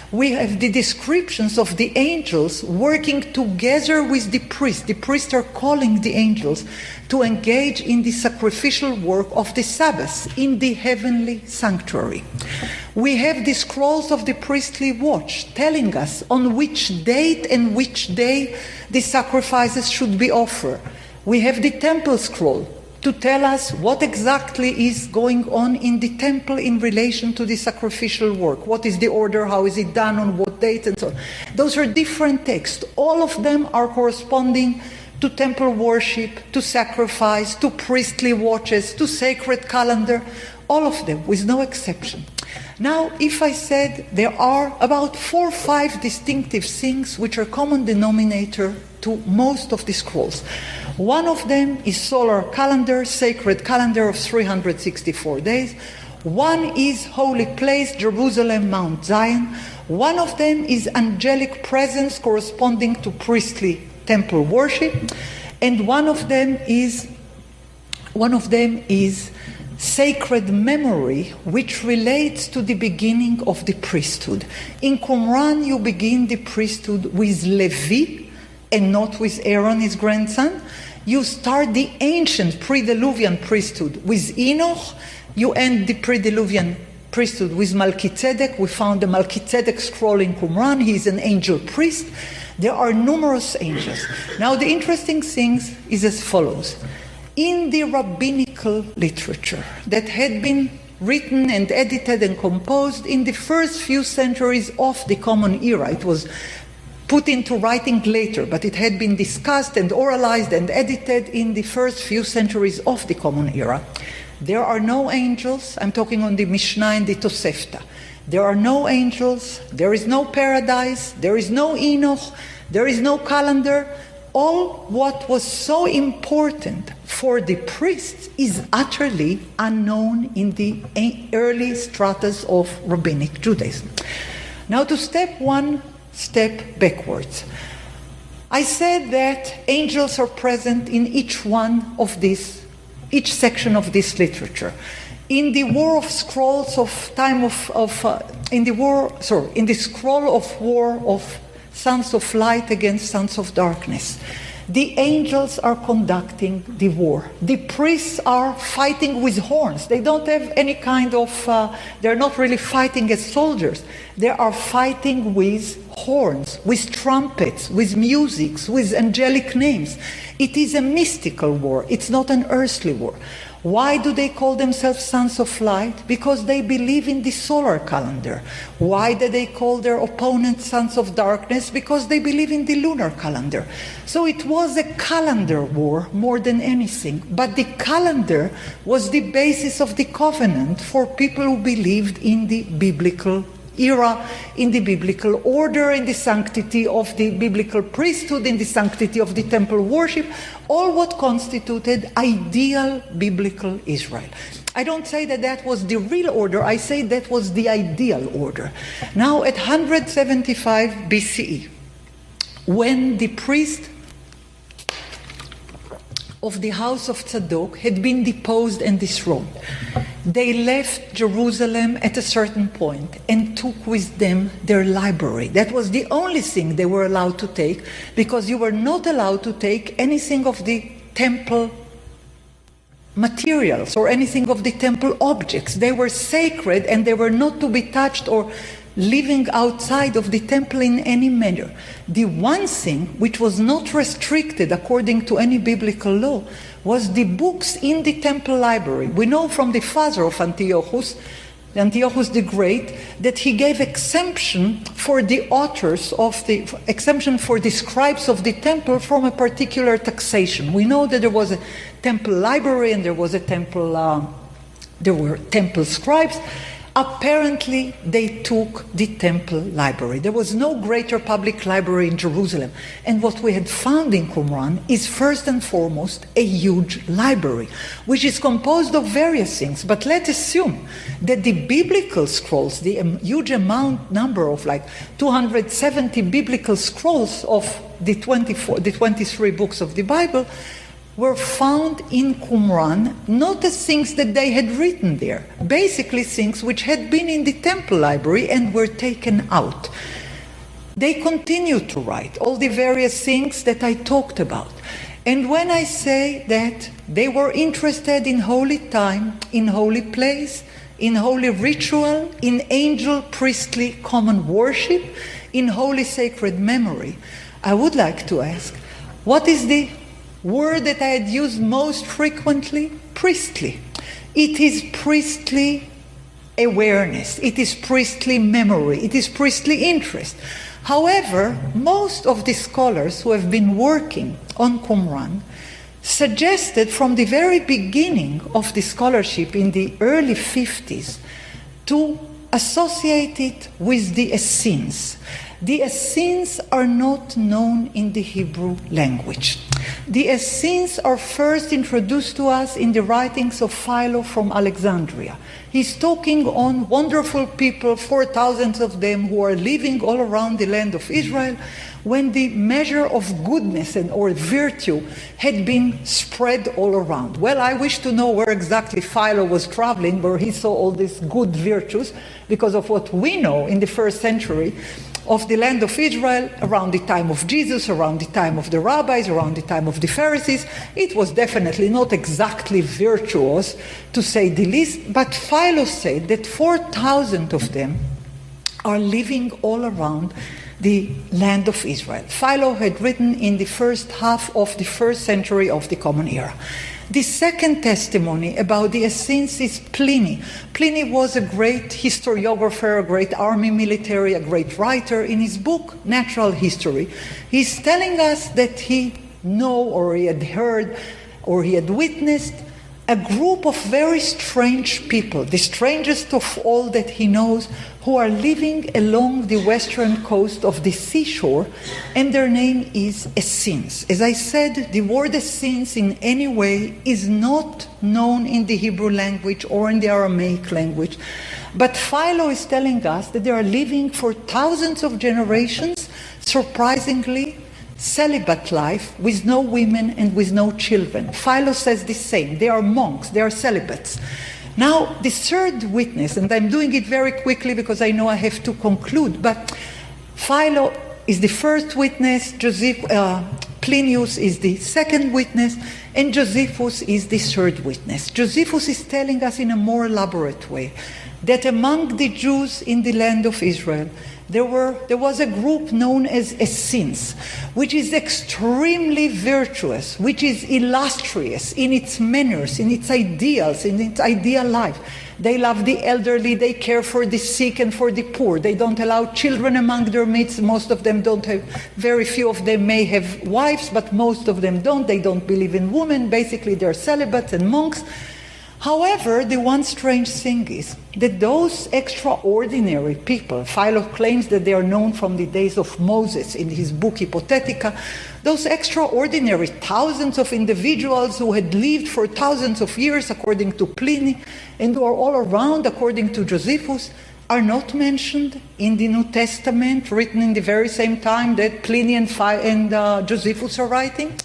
We have the descriptions of the angels working together with the priests. The priests are calling the angels to engage in the sacrificial work of the Sabbath in the heavenly sanctuary. We have the scrolls of the priestly watch telling us on which date and which day the sacrifices should be offered. We have the temple scroll to tell us what exactly is going on in the temple in relation to the sacrificial work. What is the order, how is it done, on what date, and so on. Those are different texts. All of them are corresponding to temple worship, to sacrifice, to priestly watches, to sacred calendar, all of them, with no exception. Now, if I said there are about 4 or 5 distinctive things which are common denominator to most of the scrolls. One of them is solar calendar, sacred calendar of 364 days. One is holy place, Jerusalem, Mount Zion. One of them is angelic presence corresponding to priestly temple worship. And one of them is sacred memory, which relates to the beginning of the priesthood. In Qumran, you begin the priesthood with Levi and not with Aaron, his grandson. You start the ancient pre-Diluvian priesthood with Enoch. You end the pre-Diluvian priesthood with Melchizedek. We found the Melchizedek scroll in Qumran. He is an angel priest. There are numerous angels. Now, the interesting thing is as follows. In the rabbinical literature that had been written and edited and composed in the first few centuries of the Common Era, it was put into writing later, but it had been discussed and oralized and edited in the first few centuries of the Common Era. There are no angels. I'm talking on the Mishnah and the Tosefta. There are no angels. There is no paradise. There is no Enoch. There is no calendar. All what was so important for the priests is utterly unknown in the early stratas of rabbinic Judaism. Now, to step one step backwards. I said that angels are present in each section of this literature. In the War of Scrolls of in the scroll of war of Sons of Light against Sons of Darkness, the angels are conducting the war. The priests are fighting with horns. They don't have any kind of, they're not really fighting as soldiers. They are fighting with horns, with trumpets, with musics, with angelic names. It is a mystical war. It's not an earthly war. Why do they call themselves Sons of Light? Because they believe in the solar calendar. Why do they call their opponents Sons of Darkness? Because they believe in the lunar calendar. So it was a calendar war more than anything. But the calendar was the basis of the covenant for people who believed in the biblical era, in the biblical order, in the sanctity of the biblical priesthood, in the sanctity of the temple worship, all what constituted ideal biblical Israel. I don't say that that was the real order, I say that was the ideal order. Now, at 175 BCE, when the priest of the house of Tzadok had been deposed and disrobed, they left Jerusalem at a certain point and took with them their library. That was the only thing they were allowed to take, because you were not allowed to take anything of the temple materials or anything of the temple objects. They were sacred and they were not to be touched or living outside of the temple in any manner. The one thing which was not restricted according to any biblical law was the books in the temple library. We know from the father of Antiochus the Great, that he gave exemption for the authors of exemption for the scribes of the temple from a particular taxation. We know that there was a temple library and there were temple scribes. Apparently, they took the temple library. There was no greater public library in Jerusalem. And what we had found in Qumran is first and foremost a huge library, which is composed of various things. But let's assume that the biblical scrolls, the huge number of like 270 biblical scrolls of the 23 books of the Bible, were found in Qumran, not as things that they had written there, basically things which had been in the temple library and were taken out. They continued to write all the various things that I talked about. And when I say that they were interested in holy time, in holy place, in holy ritual, in angel priestly common worship, in holy sacred memory, I would like to ask, what is the word that I had used most frequently? Priestly. It is priestly awareness. It is priestly memory. It is priestly interest. However, most of the scholars who have been working on Qumran suggested from the very beginning of the scholarship in the early 50s to associate it with the Essenes. The Essenes are not known in the Hebrew language. The Essenes are first introduced to us in the writings of Philo from Alexandria. He's talking on wonderful people, 4,000 of them, who are living all around the land of Israel, when the measure of goodness or virtue had been spread all around. Well, I wish to know where exactly Philo was traveling, where he saw all these good virtues, because of what we know in the first century of the land of Israel, around the time of Jesus, around the time of the rabbis, around the time of the Pharisees. It was definitely not exactly virtuous, to say the least, but Philo said that 4,000 of them are living all around the land of Israel. Philo had written in the first half of the first century of the Common Era. The second testimony about the Essenes is Pliny. Pliny was a great historiographer, a great army military, a great writer. In his book, Natural History, he's telling us that he knew, or he had heard, or he had witnessed a group of very strange people, the strangest of all that he knows, who are living along the western coast of the seashore, and their name is Essenes. As I said, the word Essenes in any way is not known in the Hebrew language or in the Aramaic language, but Philo is telling us that they are living for thousands of generations, surprisingly, celibate life with no women and with no children. Philo says the same. They are monks, they are celibates. Now, the third witness, and I'm doing it very quickly because I know I have to conclude, but Philo is the first witness, Plinius is the second witness, and Josephus is the third witness. Josephus is telling us in a more elaborate way that among the Jews in the land of Israel, there was a group known as Essenes, which is extremely virtuous, which is illustrious in its manners, in its ideals, in its ideal life. They love the elderly, they care for the sick and for the poor. They don't allow children among their midst. Most of them don't have, very few of them may have wives, but most of them don't. They don't believe in women. Basically, they're celibates and monks. However, the one strange thing is that those extraordinary people, Philo claims that they are known from the days of Moses in his book Hypothetica, those extraordinary thousands of individuals who had lived for thousands of years according to Pliny and who are all around according to Josephus, are not mentioned in the New Testament, written in the very same time that Pliny and Josephus are writing.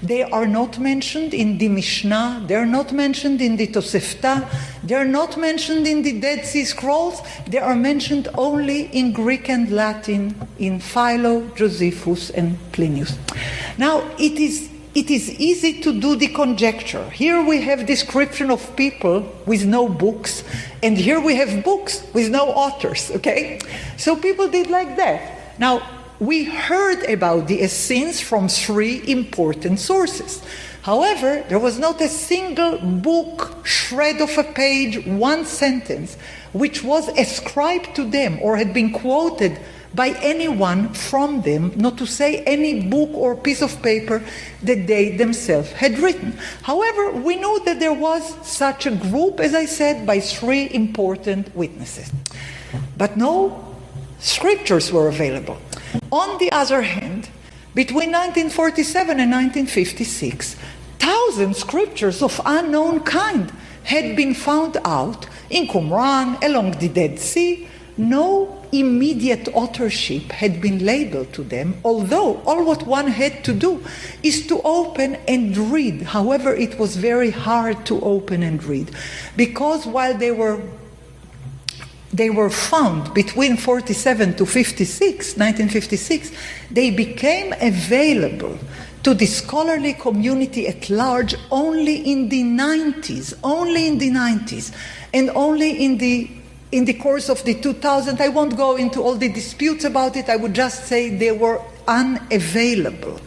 They are not mentioned in the Mishnah, they're not mentioned in the Tosefta, they're not mentioned in the Dead Sea Scrolls, they are mentioned only in Greek and Latin in Philo, Josephus, and Plinius. Now, it is easy to do the conjecture. Here we have description of people with no books, and here we have books with no authors, okay? So people did like that. Now, we heard about the Essenes from 3 important sources. However, there was not a single book, shred of a page, one sentence, which was ascribed to them or had been quoted by anyone from them, not to say any book or piece of paper that they themselves had written. However, we know that there was such a group, as I said, by 3 important witnesses. But no scriptures were available. On the other hand, between 1947 and 1956, 1,000 scriptures of unknown kind had been found out in Qumran, along the Dead Sea. No immediate authorship had been labeled to them, although all what one had to do is to open and read. However, it was very hard to open and read, because while they were found between 47 to 1956, they became available to the scholarly community at large only in the 90s, and only in the course of the 2000s. I won't go into all the disputes about it. I would just say they were unavailable.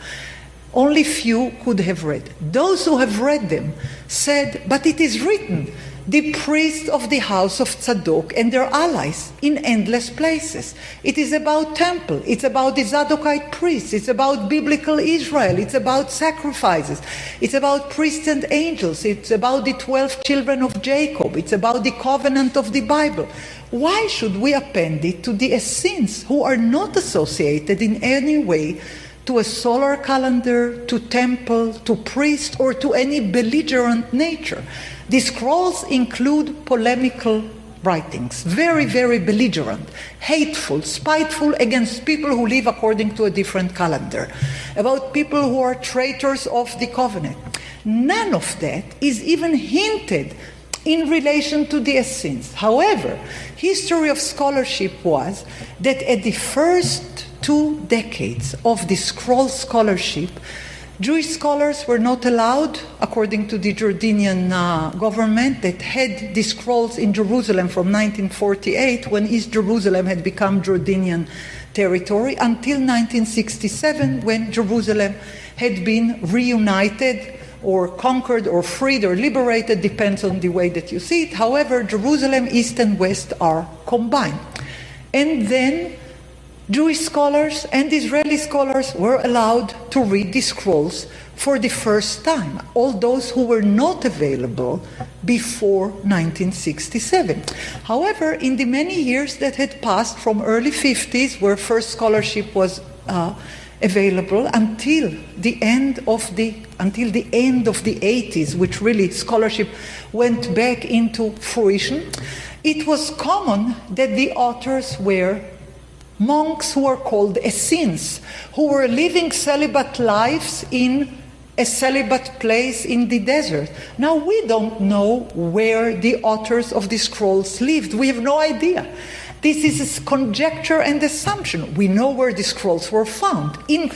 Only few could have read. Those who have read them said, but it is written, the priests of the house of Tzadok and their allies in endless places. It is about temple. It's about the Zadokite priests. It's about biblical Israel. It's about sacrifices. It's about priests and angels. It's about the 12 children of Jacob. It's about the covenant of the Bible. Why should we append it to the Essenes, who are not associated in any way to a solar calendar, to temple, to priest, or to any belligerent nature? The scrolls include polemical writings, very, very belligerent, hateful, spiteful against people who live according to a different calendar, about people who are traitors of the covenant. None of that is even hinted in relation to the Essenes. However, history of scholarship was that at the first 2 decades of the scroll scholarship, Jewish scholars were not allowed, according to the Jordanian government that had the scrolls in Jerusalem from 1948, when East Jerusalem had become Jordanian territory, until 1967, when Jerusalem had been reunited or conquered or freed or liberated, depends on the way that you see it. However, Jerusalem, East and West are combined. And then Jewish scholars and Israeli scholars were allowed to read the scrolls for the first time, all those who were not available before 1967. However, in the many years that had passed from early 50s, where first scholarship was available, until the end of the 80s, which really scholarship went back into fruition, it was common that the authors were monks who were called Essenes, who were living celibate lives in a celibate place in the desert. Now, we don't know where the authors of the scrolls lived. We have no idea. This is a conjecture and assumption. We know where the scrolls were found, in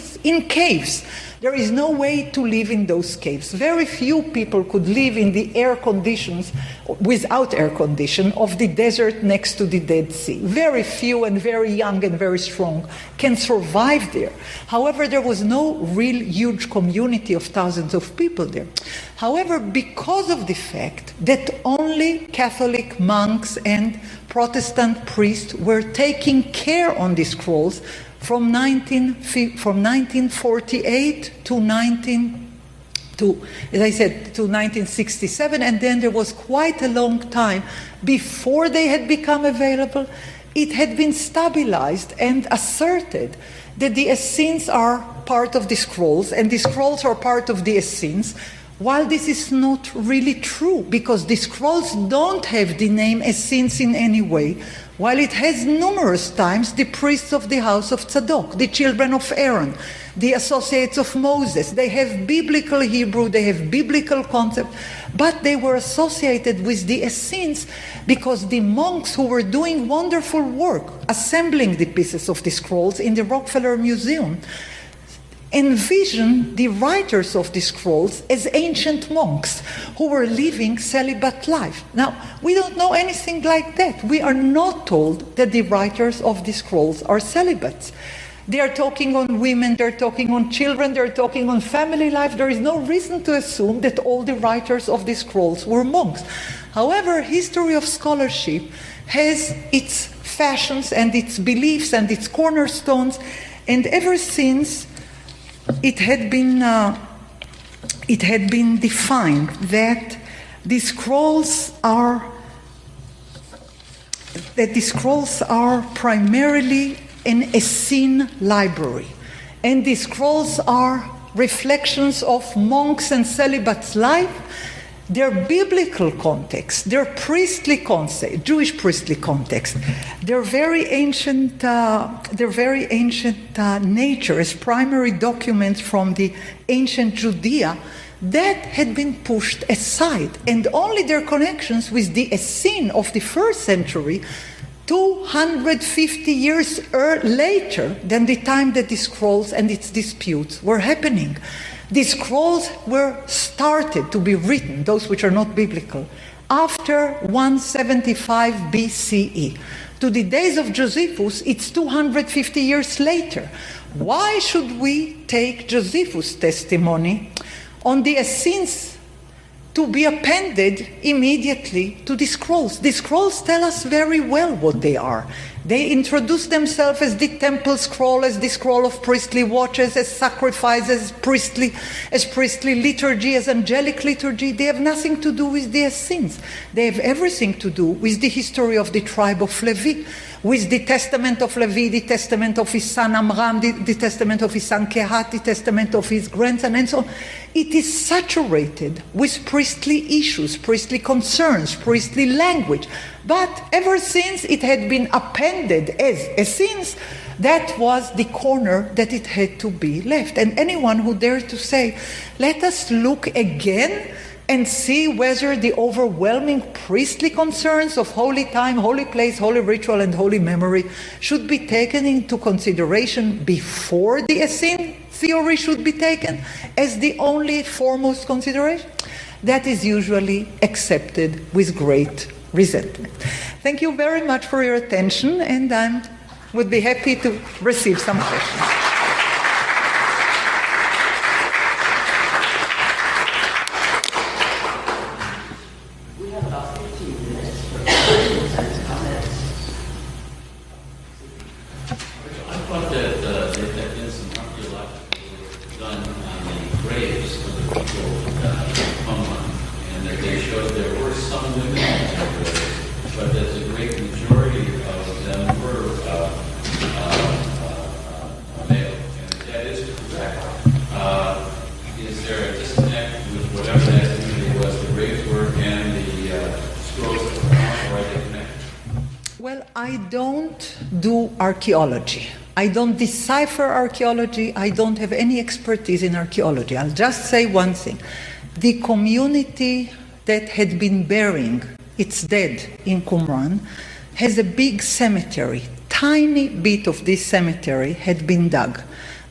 caves. There is no way to live in those caves. Very few people could live in the air conditions, without air condition, of the desert next to the Dead Sea. Very few and very young and very strong can survive there. However, there was no real huge community of thousands of people there. However, because of the fact that only Catholic monks and Protestant priests were taking care on the scrolls, from 1948 to 1967, and then there was quite a long time before they had become available. It had been stabilized and asserted that the Essenes are part of the scrolls, and the scrolls are part of the Essenes, while this is not really true, because the scrolls don't have the name Essenes in any way, while it has numerous times the priests of the house of Tzadok, the children of Aaron, the associates of Moses. They have biblical Hebrew, they have biblical concept, but they were associated with the Essenes because the monks who were doing wonderful work, assembling the pieces of the scrolls in the Rockefeller Museum, envision the writers of the scrolls as ancient monks who were living celibate life. Now, we don't know anything like that. We are not told that the writers of the scrolls are celibates. They are talking on women, they're talking on children, they're talking on family life. There is no reason to assume that all the writers of the scrolls were monks. However, history of scholarship has its fashions and its beliefs and its cornerstones, and ever since it had been defined that the scrolls are primarily an Essene library, and the scrolls are reflections of monks and celibates' life, their biblical context, their priestly context, Jewish priestly context, their very ancient nature as primary documents from the ancient Judea that had been pushed aside, and only their connections with the Essene of the first century, 250 years later than the time that the scrolls and its disputes were happening. The scrolls were started to be written, those which are not biblical, after 175 BCE. To the days of Josephus, it's 250 years later. Why should we take Josephus' testimony on the Essenes to be appended immediately to the scrolls? The scrolls tell us very well what they are. They introduce themselves as the temple scroll, as the scroll of priestly watches, as sacrifices, priestly liturgy, as angelic liturgy. They have nothing to do with the Essenes. They have everything to do with the history of the tribe of Levi, with the testament of Levi, the testament of his son Amram, the testament of his son Kehat, the testament of his grandson, and so on. It is saturated with priestly issues, priestly concerns, priestly language. But ever since it had been appended as Essenes, that was the corner that it had to be left. And anyone who dared to say, let us look again and see whether the overwhelming priestly concerns of holy time, holy place, holy ritual, and holy memory should be taken into consideration before the Essene theory should be taken as the only foremost consideration, that is usually accepted with great resentment. Thank you very much for your attention, and I would be happy to receive some questions. We have about 15 minutes for questions and comments. I thought that there had been some archaeological work done on the graves of the people from and that they showed there were some women in the graves, but that the great majority of them were male. And if that is correct, is there a disconnect with whatever that really was, the graves work and the scrolls that were found, or are they connected? Well, I don't do archaeology. I don't decipher archaeology. I don't have any expertise in archaeology. I'll just say one thing. The community that had been burying its dead in Qumran has a big cemetery. Tiny bit of this cemetery had been dug.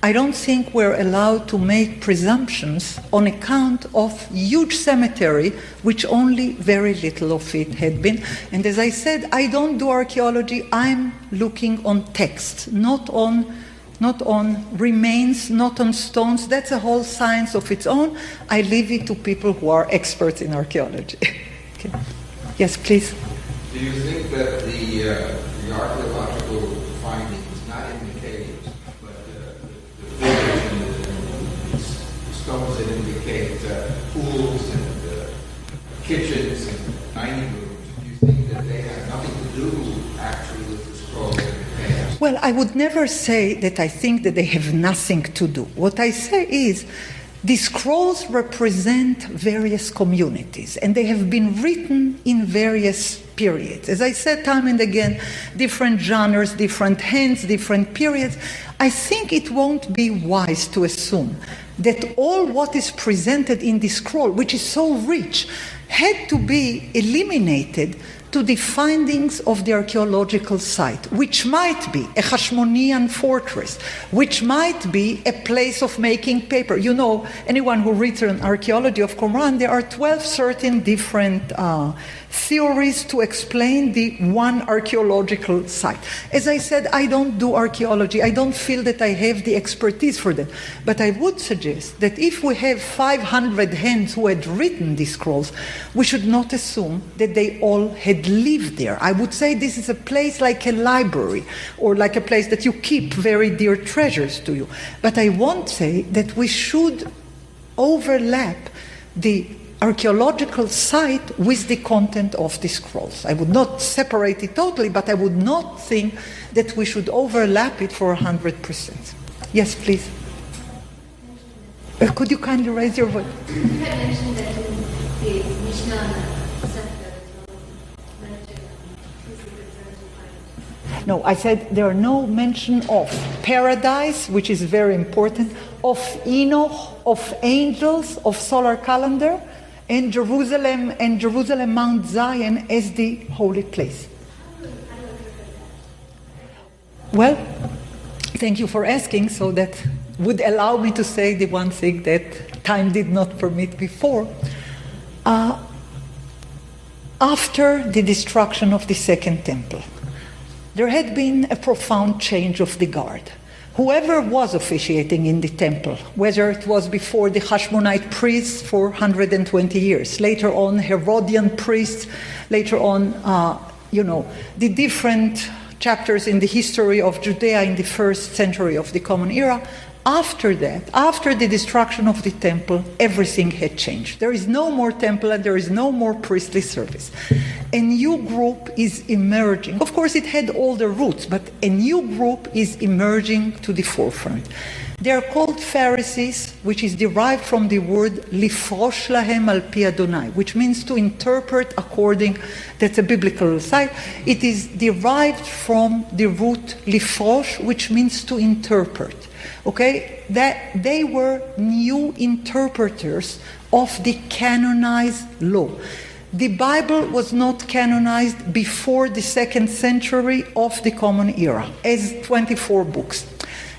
I don't think we're allowed to make presumptions on account of huge cemetery, which only very little of it had been. And as I said, I don't do archaeology. I'm looking on text, not on remains, not on stones. That's a whole science of its own. I leave it to people who are experts in archaeology. Okay. Yes, please. Do you think that the archaeological findings, not in the caves, but the figures and the stones that indicate pools and kitchens and dining rooms, do you think that they have nothing to do actually with the scrolls and the caves? Well, I would never say that I think that they have nothing to do. What I say is The scrolls represent various communities, and they have been written in various periods. As I said time and again, different genres, different hands, different periods. I think it won't be wise to assume that all what is presented in the scroll, which is so rich, had to be eliminated to the findings of the archaeological site, which might be a Hashmonean fortress, which might be a place of making paper. You know, anyone who reads an archaeology of Qumran, there are 12 certain different theories to explain the one archaeological site. As I said, I don't do archaeology. I don't feel that I have the expertise for that. But I would suggest that if we have 500 hands who had written these scrolls, we should not assume that they all had lived there. I would say this is a place like a library, or like a place that you keep very dear treasures to you. But I won't say that we should overlap the archaeological site with the content of the scrolls. I would not separate it totally, but I would not think that we should overlap it for 100%. Yes, please. Could you kindly raise your voice? You had mentioned that in the Mishnah said that there was no mention of physical exams. No, I said there are no mention of paradise, which is very important, of Enoch, of angels, of solar calendar, and Jerusalem, Mount Zion as the holy place. Well, thank you for asking, so that would allow me to say the one thing that time did not permit before. After the destruction of the Second Temple, there had been a profound change of the guard. Whoever was officiating in the temple, whether it was before the Hashmonite priests for 120 years, later on Herodian priests, later on, the different chapters in the history of Judea in the first century of the Common Era, after that, after the destruction of the temple, everything had changed. There is no more temple and there is no more priestly service. A new group is emerging. Of course, it had all the roots, but a new group is emerging to the forefront. They are called Pharisees, which is derived from the word lifrosh lahem al pi Adonai, which means to interpret according, that's a biblical site. It is derived from the root lifrosh, which means to interpret. Okay, that they were new interpreters of the canonized law. The Bible was not canonized before the 2nd century of the Common Era as 24 books.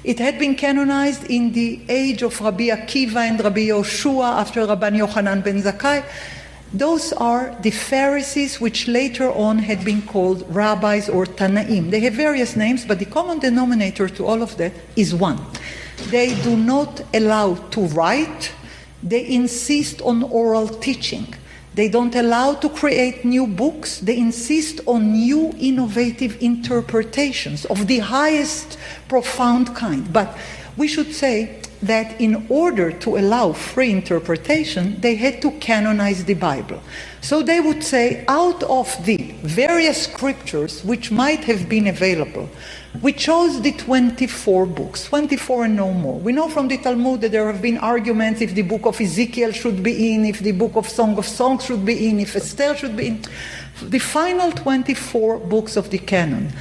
It had been canonized in the age of Rabbi Akiva and Rabbi Yoshua after Rabban Yochanan ben Zakkai. Those are the Pharisees, which later on had been called rabbis or Tanaim. They have various names, but the common denominator to all of that is one. They do not allow to write. They insist on oral teaching. They don't allow to create new books. They insist on new innovative interpretations of the highest profound kind. But we should say that in order to allow free interpretation, they had to canonize the Bible. So they would say, out of the various scriptures which might have been available, we chose the 24 books, 24 and no more. We know from the Talmud that there have been arguments if the book of Ezekiel should be in, if the book of Song of Songs should be in, if Esther should be in. The final 24 books of the canon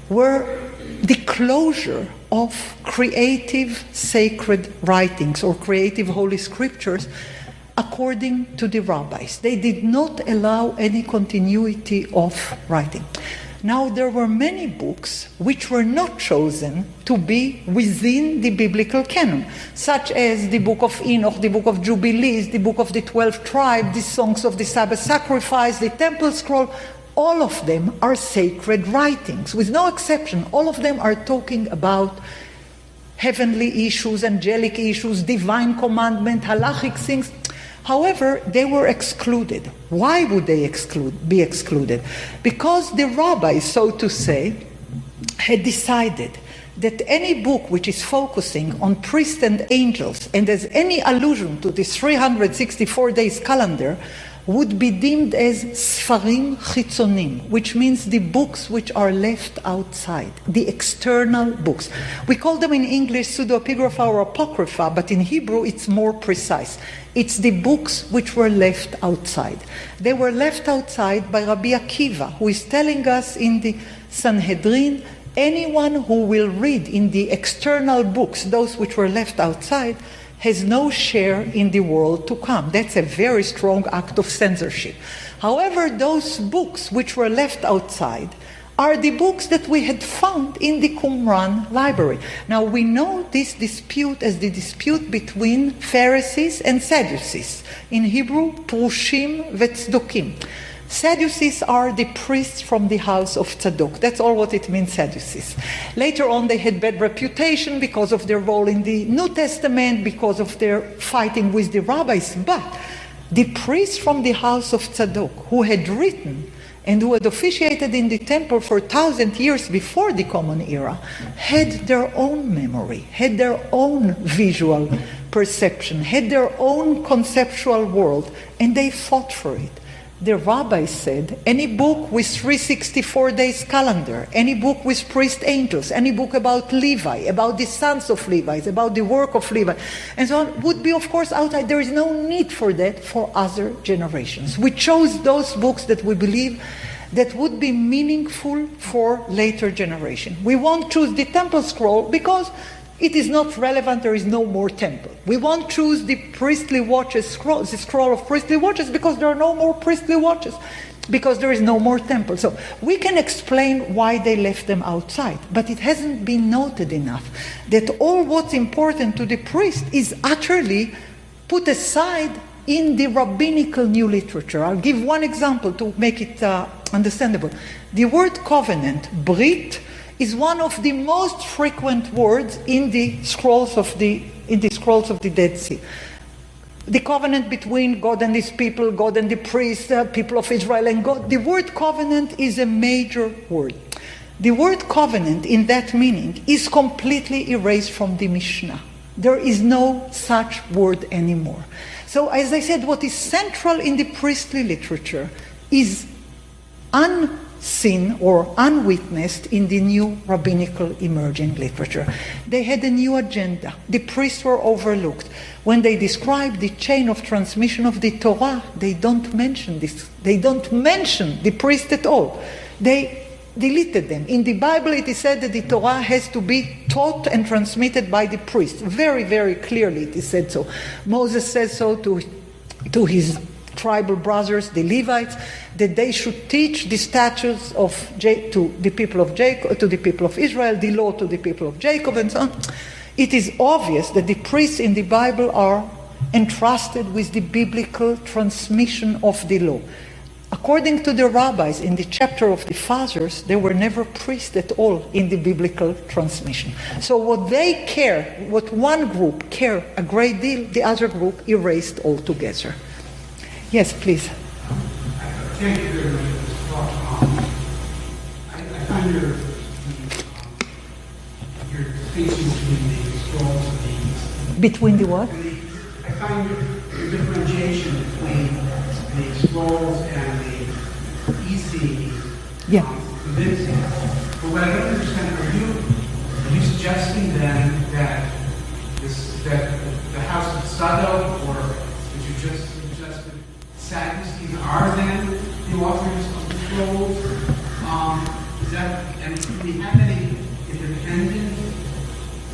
were the closure of creative sacred writings or creative holy scriptures according to the rabbis. They did not allow any continuity of writing. Now, there were many books which were not chosen to be within the biblical canon, such as the book of Enoch, the book of Jubilees, the book of the 12 tribes, the songs of the Sabbath sacrifice, the temple scroll. All of them are sacred writings, with no exception. All of them are talking about heavenly issues, angelic issues, divine commandment, halachic things. However, they were excluded. Why would they be excluded? Because the rabbis, so to say, had decided that any book which is focusing on priests and angels and has any allusion to this 364 days calendar would be deemed as Sfarim Chitzonim, which means the books which are left outside, the external books. We call them in English pseudepigrapha or apocrypha, but in Hebrew it's more precise. It's the books which were left outside. They were left outside by Rabbi Akiva, who is telling us in the Sanhedrin, anyone who will read in the external books, those which were left outside, has no share in the world to come. That's a very strong act of censorship. However, those books which were left outside are the books that we had found in the Qumran library. Now, we know this dispute as the dispute between Pharisees and Sadducees. In Hebrew, Prushim v'Tzdokim. Sadducees are the priests from the house of Tzadok. That's all what it means, Sadducees. Later on, they had bad reputation because of their role in the New Testament, because of their fighting with the rabbis. But the priests from the house of Tzadok, who had written and who had officiated in the temple for 1,000 years before the Common Era, had their own memory, had their own visual perception, had their own conceptual world, and they fought for it. The rabbis said, any book with 364 days calendar, any book with priest angels, any book about Levi, about the sons of Levi, about the work of Levi, and so on, would be, of course, outside. There is no need for that for other generations. We chose those books that we believe that would be meaningful for later generation. We won't choose the temple scroll because it is not relevant, there is no more temple. We won't choose the priestly watches scroll, the scroll of priestly watches, because there are no more priestly watches, because there is no more temple. So we can explain why they left them outside, but it hasn't been noted enough that all what's important to the priest is utterly put aside in the rabbinical new literature. I'll give one example to make it understandable. The word covenant, brit, is one of the most frequent words in the scrolls of the Dead Sea. The covenant between God and his people, God and the priests, people of Israel and God. The word covenant is a major word. The word covenant in that meaning is completely erased from the Mishnah. There is no such word anymore. So as I said, what is central in the priestly literature is unseen or unwitnessed in the new rabbinical emerging literature. They had a new agenda. The priests were overlooked. When they describe the chain of transmission of the Torah, they don't mention this. They don't mention the priest at all. They deleted them. In the Bible, it is said that the Torah has to be taught and transmitted by the priest. Very, very clearly it is said so. Moses says so to his tribal brothers, the Levites, that they should teach the statutes to the people of Jacob, to the people of Israel, the law to the people of Jacob, and so on. It is obvious that the priests in the Bible are entrusted with the biblical transmission of the law. According to the rabbis in the chapter of the fathers, there were never priests at all in the biblical transmission. So what they care, what one group care a great deal, the other group erased altogether. Yes, please. Thank you very much for this talk. I find your distinction between the scrolls and the... Between the what? I find your differentiation between the scrolls and the EC convincing. But what I don't understand, are you suggesting then that the House of Sadok, or did you just suggested Sadducees are then the authors of the scrolls? Is that, and do we have any independent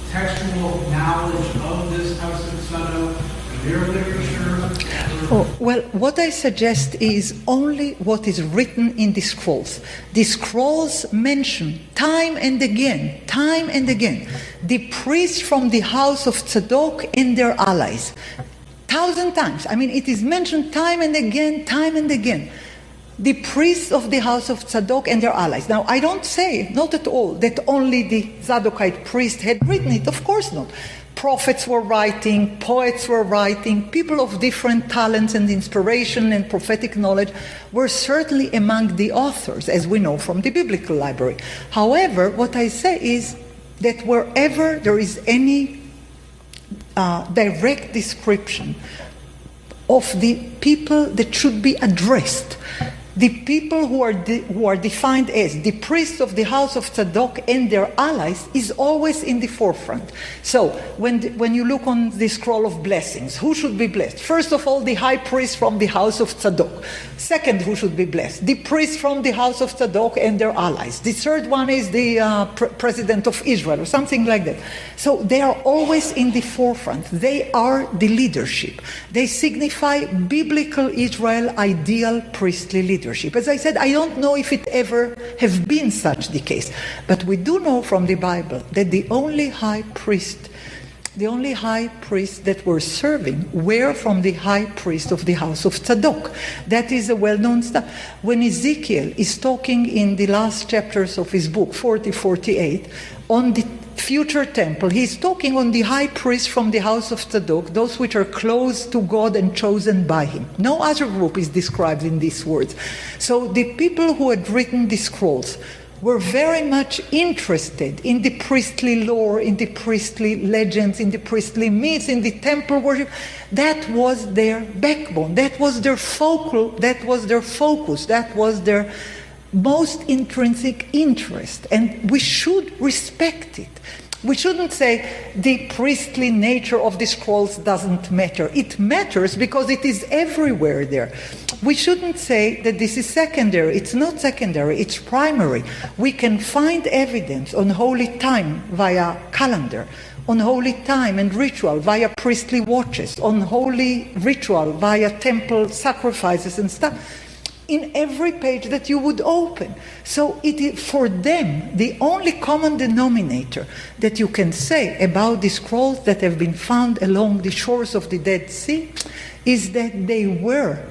textual knowledge of this House of Sadok and their literature? Well, what I suggest is only what is written in the scrolls. The scrolls mention time and again, the priests from the house of Tzadok and their allies. 1,000 times. I mean, it is mentioned time and again. The priests of the house of Tzadok and their allies. Now, I don't say, not at all, that only the Zadokite priest had written it. Of course not. Prophets were writing, poets were writing, people of different talents and inspiration and prophetic knowledge were certainly among the authors, as we know from the biblical library. However, what I say is that wherever there is any direct description of the people that should be addressed. The people who are defined as the priests of the house of Tzadok and their allies is always in the forefront. So when you look on the scroll of blessings, who should be blessed? First of all, the high priest from the house of Tzadok. Second, who should be blessed? The priest from the house of Tzadok and their allies. The third one is the president of Israel or something like that. So they are always in the forefront. They are the leadership. They signify biblical Israel ideal priestly leadership. As I said, I don't know if it ever have been such the case, but we do know from the Bible that the only high priests that were serving were from the high priest of the house of Tzadok. That is a well-known stuff. When Ezekiel is talking in the last chapters of his book, 40-48, on the future temple, he's talking on the high priest from the house of Tzadok, those which are close to God and chosen by him. No other group is described in these words. So the people who had written the scrolls were very much interested in the priestly lore, in the priestly legends, in the priestly myths, in the temple worship. That was their backbone. That was their focus. That was their most intrinsic interest. And we should respect it. We shouldn't say the priestly nature of the scrolls doesn't matter. It matters because it is everywhere there. We shouldn't say that this is secondary. It's not secondary, it's primary. We can find evidence on holy time via calendar, on holy time and ritual via priestly watches, on holy ritual via temple sacrifices and stuff, in every page that you would open. So it is, for them, the only common denominator that you can say about the scrolls that have been found along the shores of the Dead Sea is that they were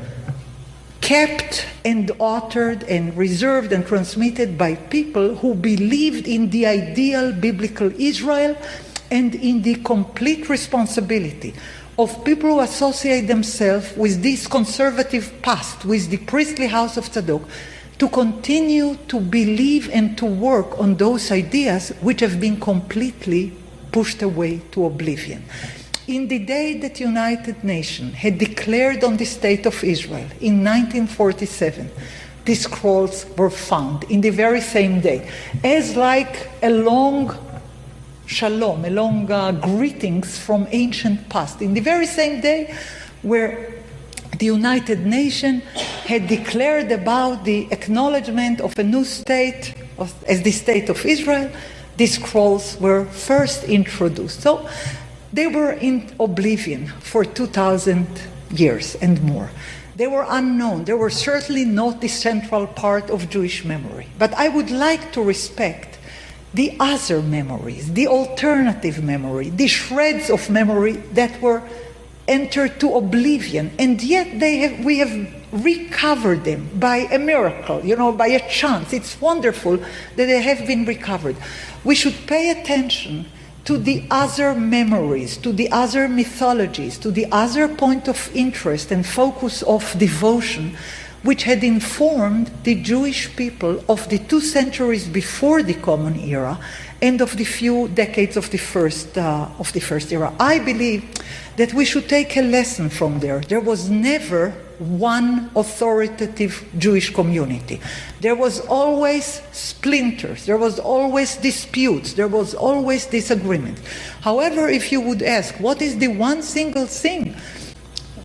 kept and authored and reserved and transmitted by people who believed in the ideal biblical Israel and in the complete responsibility of people who associate themselves with this conservative past, with the priestly house of Tzadok, to continue to believe and to work on those ideas which have been completely pushed away to oblivion. In the day that United Nations had declared on the State of Israel in 1947, these scrolls were found in the very same day, as like a long shalom, a long greetings from ancient past. In the very same day where the United Nations had declared about the acknowledgement of a new state as the State of Israel, these scrolls were first introduced. So they were in oblivion for 2,000 years and more. They were unknown. They were certainly not the central part of Jewish memory. But I would like to respect the other memories, the alternative memory, the shreds of memory that were entered to oblivion, and yet we have recovered them by a miracle, by a chance. It's wonderful that they have been recovered. We should pay attention to the other memories, to the other mythologies, to the other point of interest and focus of devotion, which had informed the Jewish people of the 2 centuries before the Common Era and of the few decades of the first era. I believe that we should take a lesson from there. There was never one authoritative Jewish community. There was always splinters, there was always disputes, there was always disagreement. However, if you would ask, what is the one single thing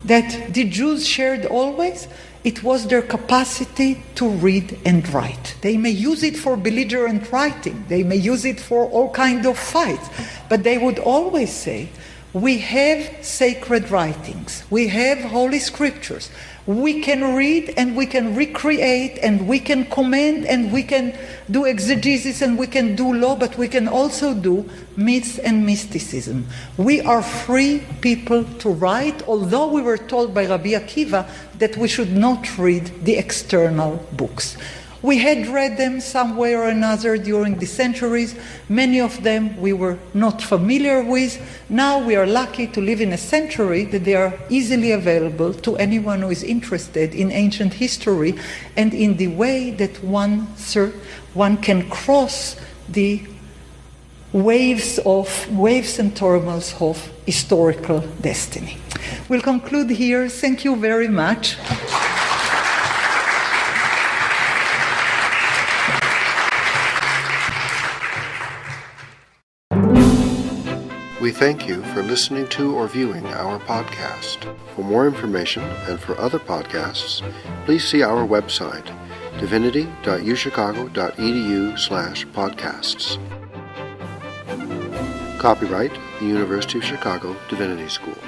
that the Jews shared always? It was their capacity to read and write. They may use it for belligerent writing, they may use it for all kinds of fights, but they would always say, we have sacred writings, we have holy scriptures, we can read and we can recreate and we can comment and we can do exegesis and we can do law, but we can also do myths and mysticism. We are free people to write, although we were told by Rabbi Akiva that we should not read the external books. We had read them some way or another during the centuries. Many of them we were not familiar with. Now we are lucky to live in a century that they are easily available to anyone who is interested in ancient history and in the way that one can cross the waves and turmoils of historical destiny. We'll conclude here. Thank you very much. We thank you for listening to or viewing our podcast. For more information and for other podcasts, please see our website, divinity.uchicago.edu/podcasts. Copyright, the University of Chicago Divinity School.